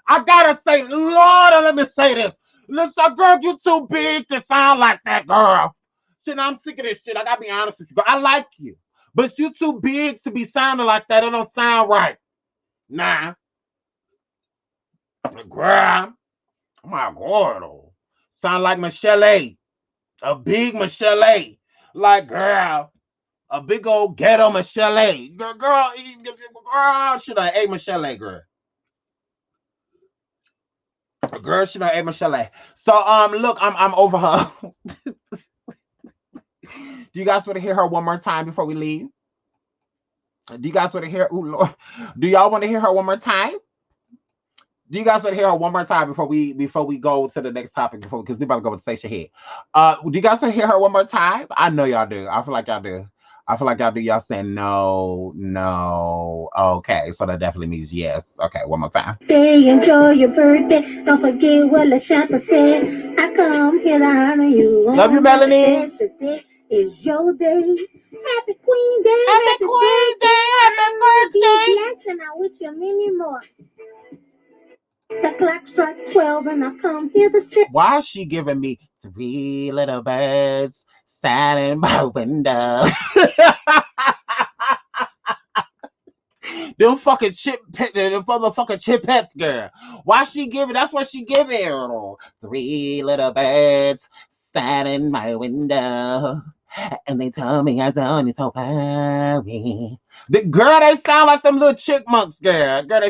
I got to say, Lord, let me say this. Listen, girl, you too big to sound like that, girl. Shit, I'm sick of this shit. I got to be honest with you. Girl. I like you. But you too big to be sounding like that. It don't sound right. Nah. Girl. Oh my God. Oh. Sound like Michelle A. A big Michelle A. Like, girl. A big old ghetto Michelle A. Girl, should I ate Michelle A, girl? Girl, should I ate Michelle A? So, look, I'm over her. Do you guys want to hear her one more time before we leave? Do you guys want to hear? Ooh, Lord. Do y'all want to hear her one more time? Do you guys want to hear her one more time before we go to the next topic? Because we're about to go with Station Head. Do you guys want to hear her one more time? I know y'all do. I feel like y'all do. Y'all saying no. Okay, so that definitely means yes. Okay, one more time. Enjoy your birthday. Don't forget what LaShanta said. I come here to honor you. Love you, Melanie. It's your day. Happy Queen Day. Happy Queen Day. Happy birthday. Be blessed, and I wish you many more. The clock struck 12 and I come here to say. Why is she giving me 3 little birds sat in my window? Them fucking them motherfucking chipettes, girl. Why she giving? That's what she giving. 3 little birds sat in my window, and they told me I don't so worry. The girl, they sound like them little chipmunks, girl. Girl.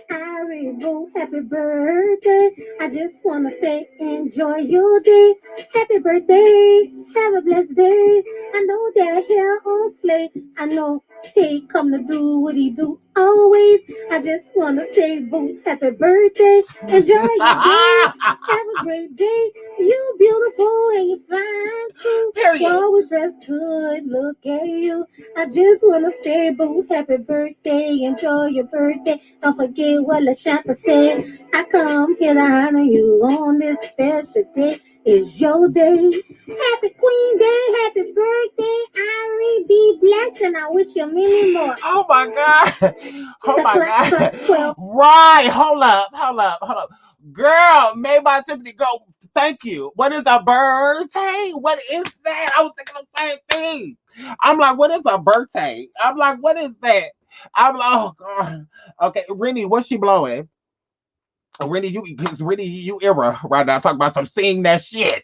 Harry Boo, happy birthday. I just want to say enjoy your day. Happy birthday. Have a blessed day. I know they're here on sleigh. I know Tay come to do what he do always. I just want to say Boo, happy birthday. Enjoy your day. Have a great day. You beautiful and you fine too. Period. You always dress good. Look at you. I just want to say Boo, happy birthday. Enjoy your birthday. Don't forget what LaShanta said. I come here to honor you on this special day. It's your day. Happy Queen Day. Happy birthday, Ari. Be blessed, and I wish you many more. Oh my God. Oh The my clock struck God. 12. Right. Hold up. Girl, made by Tiffany go. Thank you. What is a birthday? What is that? I was thinking the same thing. I'm like, what is a birthday? I'm like, what is that? I'm like, oh God. Okay, Rennie, what's she blowing? Rennie, you era right now. Talk about some sing that shit.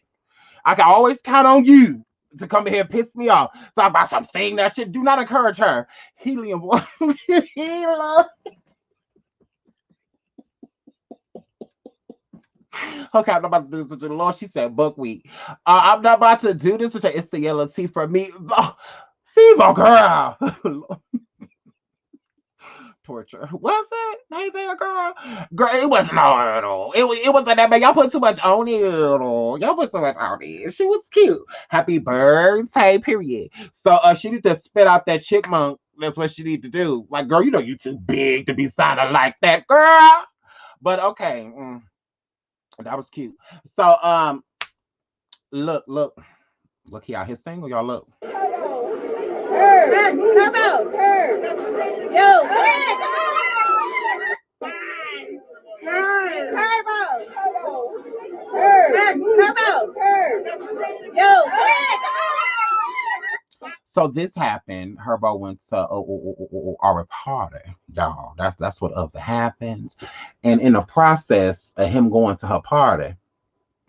I can always count on you to come in here and piss me off. Talk about some sing that shit. Do not encourage her. Helium. Helium. Okay, I'm not about to do this with you, Lord. She said buckwheat. I'm not about to do this with you. It's the yellow tea for me. Oh, fever, girl. Torture. Was it? Hey there, girl. Girl, it wasn't at all. It wasn't that bad. Y'all put too much on it. Y'all put too much on it. She was cute. Happy birthday, period. So she need to spit out that chickmunk. That's what she need to do. Like, girl, you know you too big to be sounding like that, girl. But okay. That was cute. So look here. His single, y'all look. Herbo. Yo. Herbo. Yo. So this happened. Herbo went to our party, y'all. That's what happens. And in the process of him going to her party,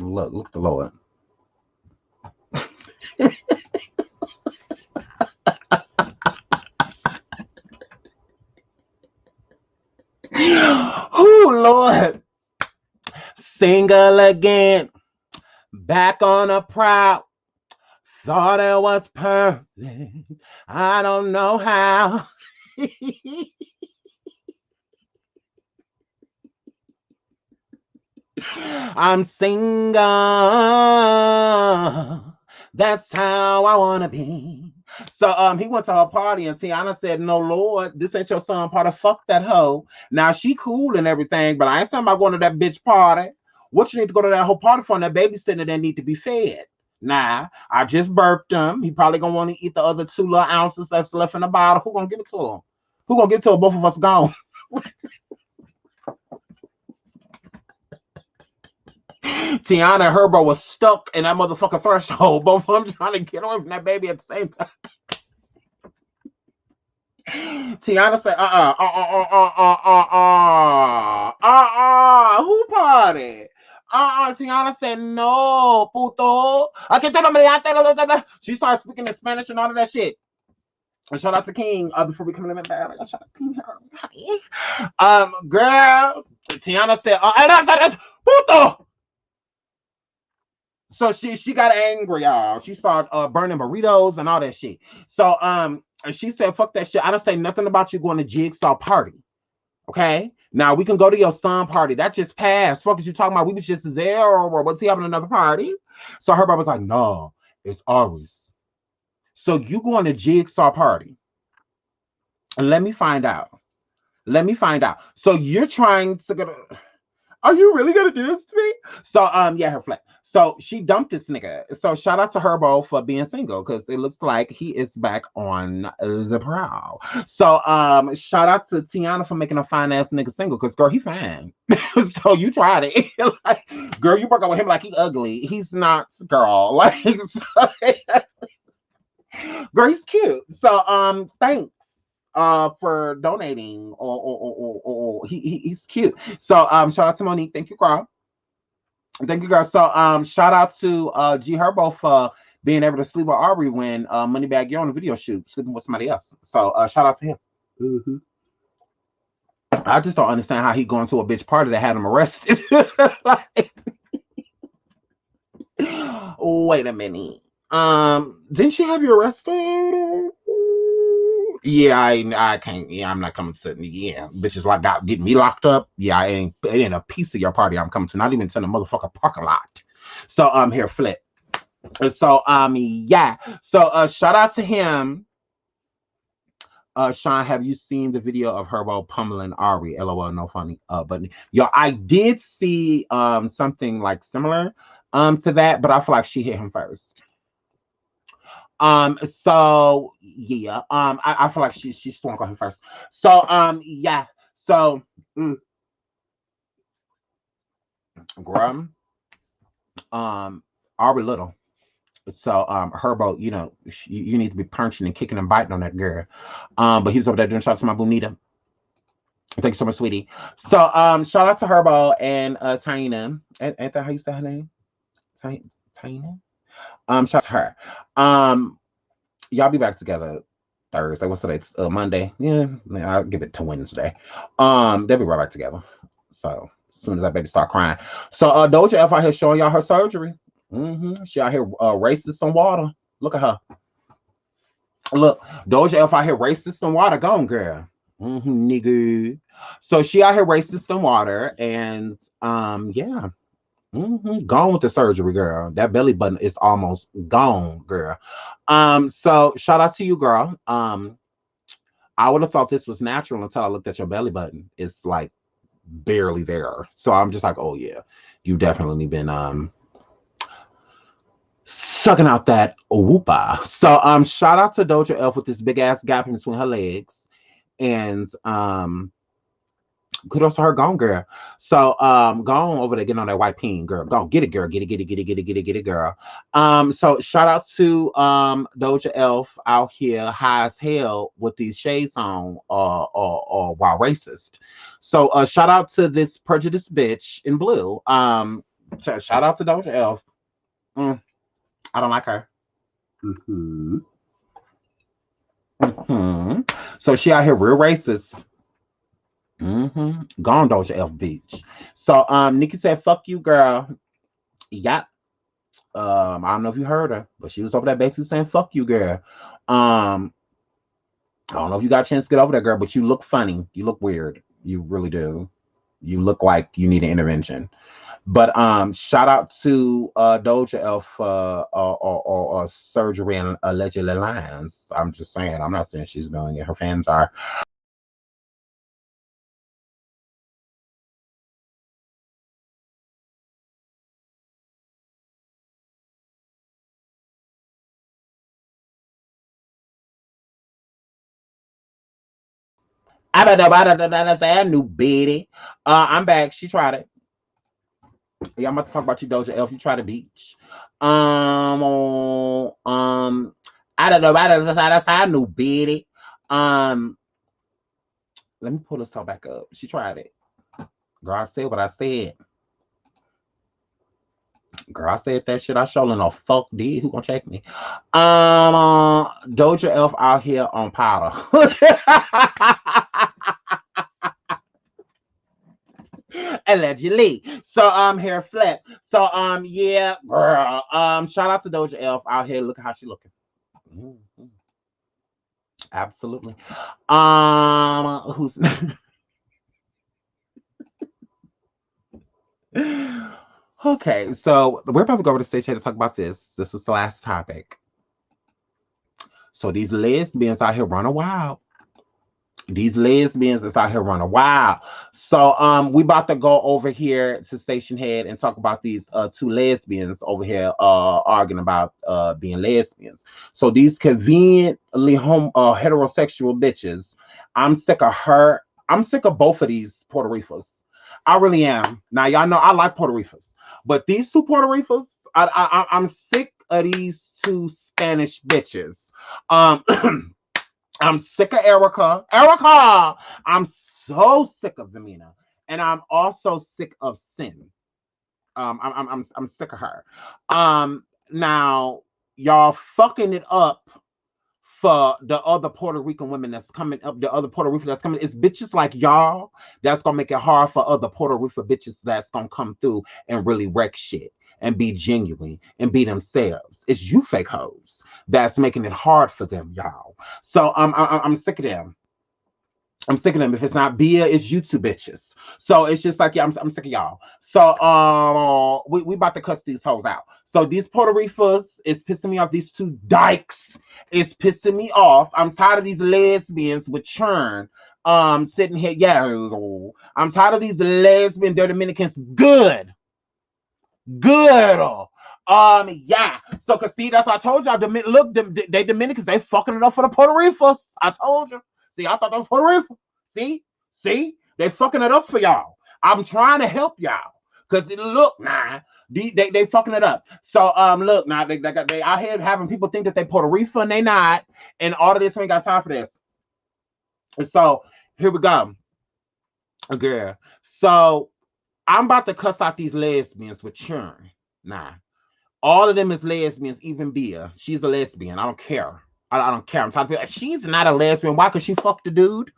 look the Lord. Oh Lord. Single again. Back on a proud. Thought it was perfect. I don't know how. I'm single. That's how I wanna be. So he went to her party and Tiana said, "No, Lord, this ain't your son party. Fuck that hoe. Now she cool and everything, but I ain't talking about going to that bitch party. What you need to go to that whole party for? And that babysitter that need to be fed. Nah, I just burped him. He probably gonna want to eat the other 2 little ounces that's left in the bottle. Who gonna give it to him? Who gonna give it to him? Both of us gone." Tiana and Herbo was stuck in that motherfucking threshold. Both of them trying to get away from that baby at the same time. Tiana said, who party? Tiana said, no, puto. She started speaking in Spanish and all of that shit. And shout out to King before we come in the bed. Shout out to King. Girl, Tiana said, puto. So she got angry, y'all. She started burning burritos and all that shit. So she said, fuck that shit. I don't say nothing about you going to Jigsaw party. Okay? Now we can go to your son party. That just passed. Fuck is you talking about? We was just there or was he having another party? So her brother was like, no, it's ours. So you going to Jigsaw party. And let me find out. So you're trying to get are you really gonna do this to me? So yeah, her flat. So she dumped this nigga. So shout out to Herbo for being single because it looks like he is back on the prowl. So shout out to Tiana for making a fine ass nigga single because girl, he fine. So you tried it. Like, girl, you broke up with him like he ugly. He's not, girl. Like, girl, he's cute. So thanks for donating or he's cute. So shout out to Monique. Thank you, girl. Thank you, guys. So, shout out to G Herbo for being able to sleep with Aubrey when Moneybag Yo on the video shoot, sleeping with somebody else. So, shout out to him. Mm-hmm. I just don't understand how he going to a bitch party that had him arrested. Like, wait a minute. Didn't she have you arrested? Yeah, I can't. Yeah, I'm not coming to. Yeah, bitches like got getting me locked up. Yeah, it ain't a piece of your party I'm coming to. Not even to the motherfucker parking lot. So I'm here, flip. So yeah. So shout out to him. Sean, have you seen the video of Herbo pummeling Ari? LOL, no funny. But yo, I did see something like similar to that, but I feel like she hit him first. So yeah, I feel like she swung on him first. So yeah, so Grum, Aubrey Little. So Herbo, you know, you need to be punching and kicking and biting on that girl. But he was over there doing shots to my Bonita. Thank you so much, sweetie. So shout out to Herbo and Taina. Ain't that how you say her name? Taina? Shout out to her. Y'all be back together Thursday. What's today? Monday. Yeah, I'll give it to Wednesday. They'll be right back together. So as soon as that baby start crying. So Doja F out here showing y'all her surgery. She out here racing some water. Look at her. Look, Doja F out here racing some water. Go on, girl. Nigga. So she out here racing some water, and yeah. Gone with the surgery, girl. That belly button is almost gone, girl. So shout out to you, girl. I would have thought this was natural until I looked at your belly button. It's like barely there. So I'm just like, oh yeah, you definitely been sucking out that whoopa. So shout out to Doja F with this big ass gap in between her legs. And kudos to her, gone girl. So gone over there getting on that white peen, girl. Go get it, girl. Get it, girl. So shout out to Doja Elf out here high as hell with these shades on or while racist. So shout out to this prejudiced bitch in blue. Shout out to Doja Elf. I don't like her. So she out here real racist. Gone Doja F Beach. So Nicki said, fuck you, girl. Yep. I don't know if you heard her, but she was over there basically saying, fuck you, girl. I don't know if you got a chance to get over there, girl, but you look funny. You look weird. You really do. You look like you need an intervention. But shout out to Doja Elf or surgery and allegedly lines. I'm just saying. I'm not saying she's doing it. Her fans are. I say I knew Betty. I'm back. She tried it. Yeah, I'm about to talk about you, Doja Elf. You try the beach. I don't know. I knew Betty. Let me pull this talk back up. She tried it. Girl, I said what I said. Girl, I said that shit. I sure no fuck did. Who gonna check me? Doja Elf out here on powder. Allegedly. So hair flip. So yeah, girl. Shout out to Doja Elf out here. Look at how she looking. Absolutely. Who's okay, so we're about to go over to stage here to talk about this. This is the last topic. So these lesbians out here running wild. These lesbians is out here running wild. So we about to go over here to Station Head and talk about these two lesbians over here arguing about being lesbians. So these conveniently heterosexual bitches, I'm sick of her. I'm sick of both of these Puerto Ricans. I really am. Now y'all know I like Puerto Ricans, but these two Puerto Ricans, I'm sick of these two Spanish bitches. Um I'm sick of Erica. Erica! I'm so sick of the Mena. And I'm also sick of Sin. I'm sick of her. Now y'all fucking it up for the other Puerto Rican women that's coming up, the other Puerto Rican that's coming. It's bitches like y'all that's gonna make it hard for other Puerto Rican bitches that's gonna come through and really wreck shit and be genuine and be themselves. It's you fake hoes that's making it hard for them, y'all. So I'm sick of them. I'm sick of them. If it's not Bia, it's you two bitches. So it's just like, yeah, I'm sick of y'all. So we about to cuss these hoes out. So these Puerto Ricans is pissing me off. These two dykes is pissing me off. I'm tired of these lesbians with churn. Sitting here, yeah. I'm tired of these lesbian, they're Dominicans. Good. Yeah. So, cause see, that's what I told y'all. Look, they Dominicans, they fucking it up for the Puerto Ricans. I told you. See, I thought that was Puerto Rican. See, they fucking it up for y'all. I'm trying to help y'all. Cause look, nah, they fucking it up. So, look, now they out here having people think that they Puerto Rican, they not, and all of this ain't got time for this. And so here we go. Okay. So I'm about to cuss out these lesbians with churn. Nah. All of them is lesbians, even Bia. She's a lesbian. I don't care. I don't care. I'm talking about she's not a lesbian. Why? Because she fucked the dude.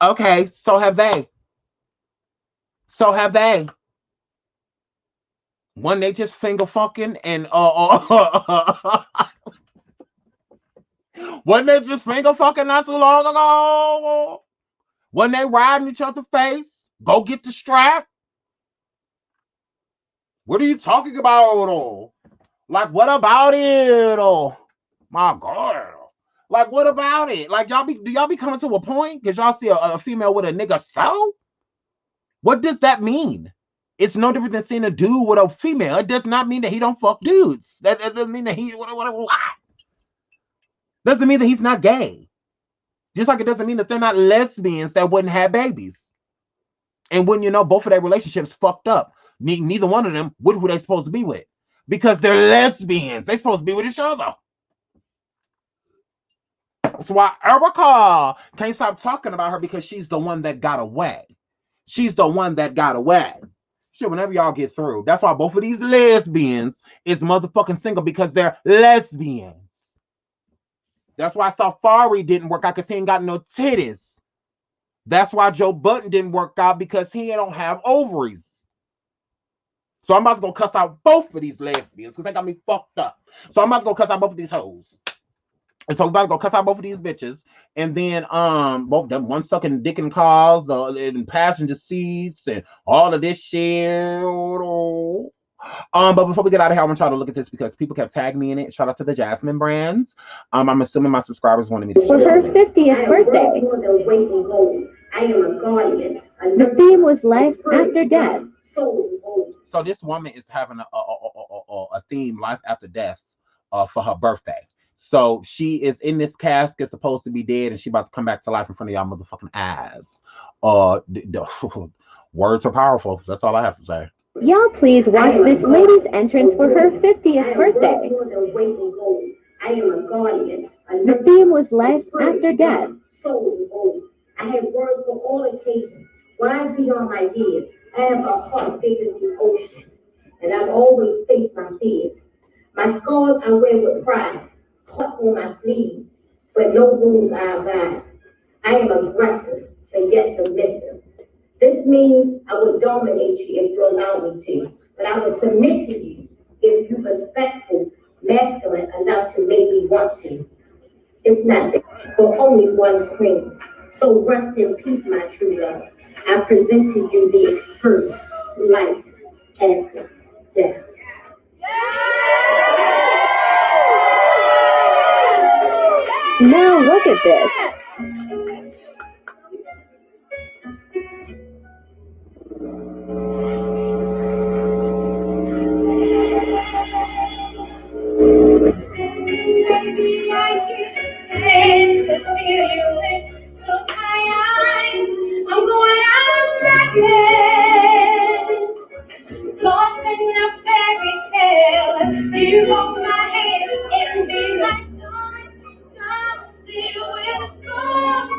Okay, so have they. When they just finger fucking and when they just finger fucking not too long ago. When they riding each other's face, go get the strap. What are you talking about? Like, what about it? Oh, my God. Like, what about it? Like, do y'all be coming to a point? Because y'all see a female with a nigga so? What does that mean? It's no different than seeing a dude with a female. It does not mean that he don't fuck dudes. That doesn't mean that he whatever. Doesn't mean that he's not gay. Just like it doesn't mean that they're not lesbians that wouldn't have babies. And when you know both of their relationships fucked up, neither one of them with who they supposed to be with. Because they're lesbians. They're supposed to be with each other. That's why Erica can't stop talking about her, because she's the one that got away. She's the one that got away. Shit, whenever y'all get through. That's why both of these lesbians is motherfucking single, because they're lesbians. That's why Safari didn't work out, because he ain't got no titties. That's why Joe Budden didn't work out, because he don't have ovaries. So I'm about to go cuss out both of these lesbians, because they got me fucked up. So I'm about to go cuss out both of these hoes. And so we're about to go cuss out both of these bitches. And then both of them, one sucking dick in cars, in passenger seats, and all of this shit. But before we get out of here, I want y'all to look at this, because people kept tagging me in it. Shout out to the Jasmine brands. I'm assuming my subscribers wanted me to For her 50th birthday, the theme was life after death. So this woman is having a theme, life after death, for her birthday. So she is in this casket, supposed to be dead, and she about to come back to life in front of y'all motherfucking eyes. The words are powerful. That's all I have to say. Y'all please watch this lady's entrance for her 50th birthday. I am a guardian. The theme was life after death. I have words for all occasions. Wise beyond my years. I have a heart bigger than the ocean. And I've always faced my fears. My scars I wear with pride. Heart on my sleeve. But no wounds I abide. I am aggressive, but yet submissive. This means I would dominate you if you allow me to. But I will submit to you if you're respectful, masculine enough to make me want to. It's not there for only one queen. So rest in peace, my true love. I present to you the expert life after death. Now look at this. reckless, lost in a fairy tale. You hold my hand and be like dawn. I'm still with some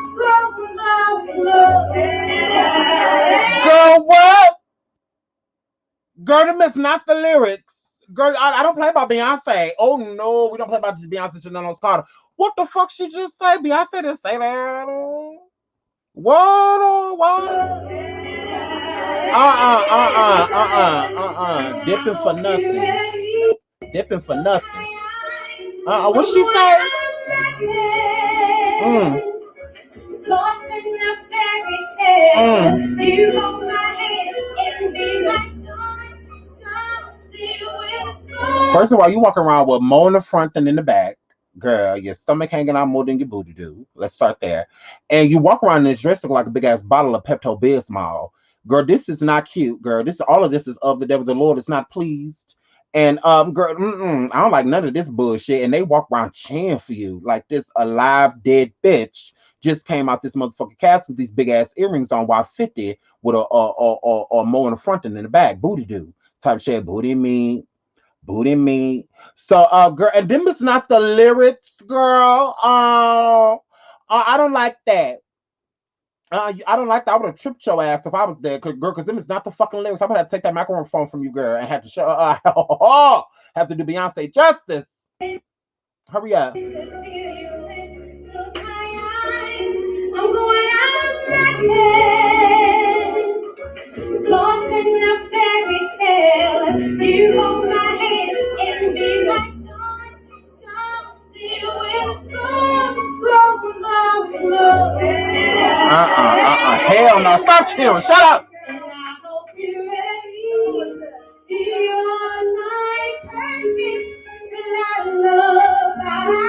love. Girl, what? Girl, them is not the lyrics. Girl, I don't play about Beyonce. Oh no, we don't play about Beyonce Janelle Carter. What the fuck she just say? Beyonce didn't say that. What? What? Dipping for nothing. Dipping for nothing. What she say? Lost in a fairy tale. You hold my hand and be like dawn. I'm still with some. First of all, you walk around with more in the front than in the back. Girl, your stomach hanging out more than your booty do. Let's start there. And you walk around in this dress look like a big ass bottle of Pepto-Bismol. Girl, this is not cute, girl. All of this is of the devil. The Lord is not pleased. And girl, I don't like none of this bullshit. And they walk around cheering for you like this alive dead bitch just came out this motherfucking casket with these big ass earrings on, while 50 with a more in the front than in the back. Booty do type shit. Booty me. So girl, and them is not the lyrics, girl. I don't like that. I don't like that. I would have tripped your ass if I was there, because them is not the fucking lyrics. I'm gonna have to take that microphone from you, girl, and have to show have to do Beyonce justice. Hurry up. I'm going out reckless, lost in a fairy tale. You hold my hand and be like dawn. I'm still with some love. Hell no. Stop cheering. Shut up. And I hope you're ready. You're my perfect lullaby.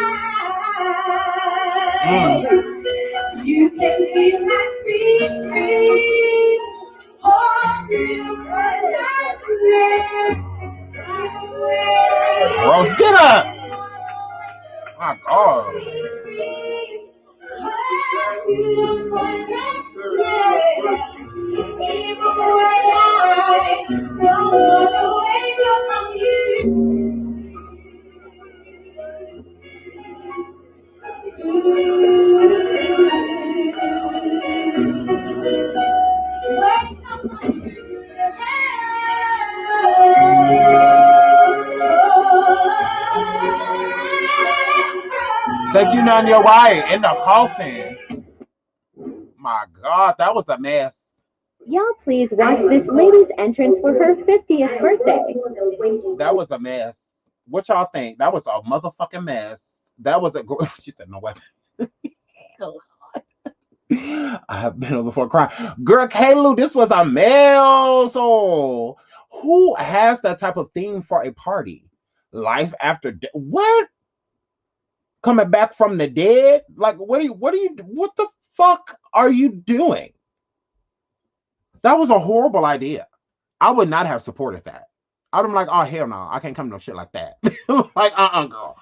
You can be my sweet dream. Hold you Rose, get up. My God. Take you on your way in the coffin. My God, that was a mess. Y'all please watch this lady's entrance for her 50th birthday. That was a mess. What y'all think? That was a motherfucking mess. That was a. She said no way. I have been on the floor crying. Girl, Kalu, this was a mess. So, who has that type of theme for a party? Life after death? What? Coming back from the dead? Like, what the fuck are you doing? That was a horrible idea. I would not have supported that. I'd be like, oh hell no, I can't come to no shit like that. Like, girl.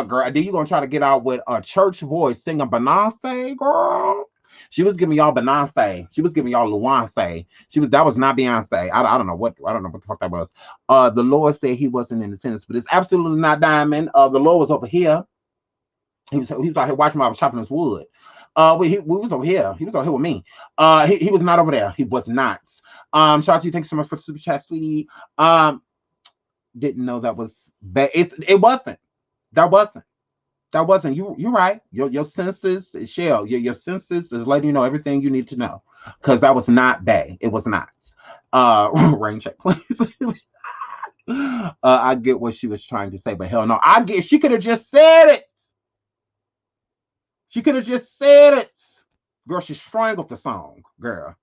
Girl. Then you gonna try to get out with a church voice singing Beyonce, girl? She was giving y'all Beyonce. She was giving y'all Luanfe. That was not Beyonce. I don't know what the fuck that was. The Lord said he wasn't in attendance, but it's absolutely not Diamond. The Lord was over here. He was out here watching while I was chopping his wood. We was over here. He was over here with me. He was not over there. He was not. Shout out to you. Thanks so much for the super chat, sweetie. Didn't know that was bad. It wasn't. That wasn't. You're right. Your senses, Shell. Your senses is letting you know everything you need to know. Because that was not bad. It was not. Rain check, please. I get what she was trying to say, but hell no. She could have just said it. She could have just said it. Girl, she strangled the song, girl.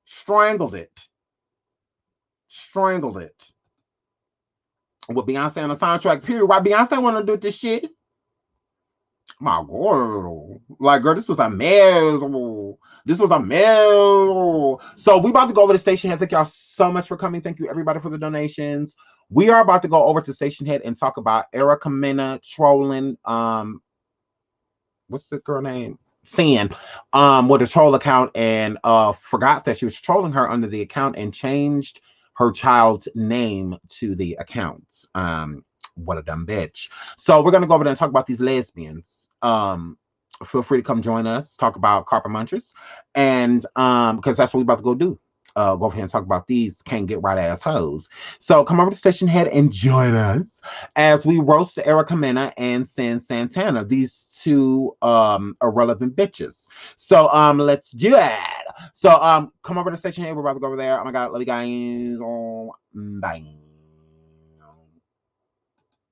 Strangled it. With Beyonce on the soundtrack, period. Why Beyonce want to do this shit? My God. Like, girl, this was a mess. So we about to go over to Station Head. Thank y'all so much for coming. Thank you, everybody, for the donations. We are about to go over to Station Head and talk about Erica Mena trolling, what's the girl name? Sin, with a troll account and forgot that she was trolling her under the account and changed her child's name to the account. What a dumb bitch. So we're gonna go over there and talk about these lesbians. Feel free to come join us, talk about carpet munchers, and because that's what we're about to go do. Go over here and talk about these can't get right ass hoes. So come over to Station Head and join us as we roast Erica Mena and Sin Santana, these two irrelevant bitches. So let's do it. So come over to Station Head. We're about to go over there. Oh my god, love you guys. Bye.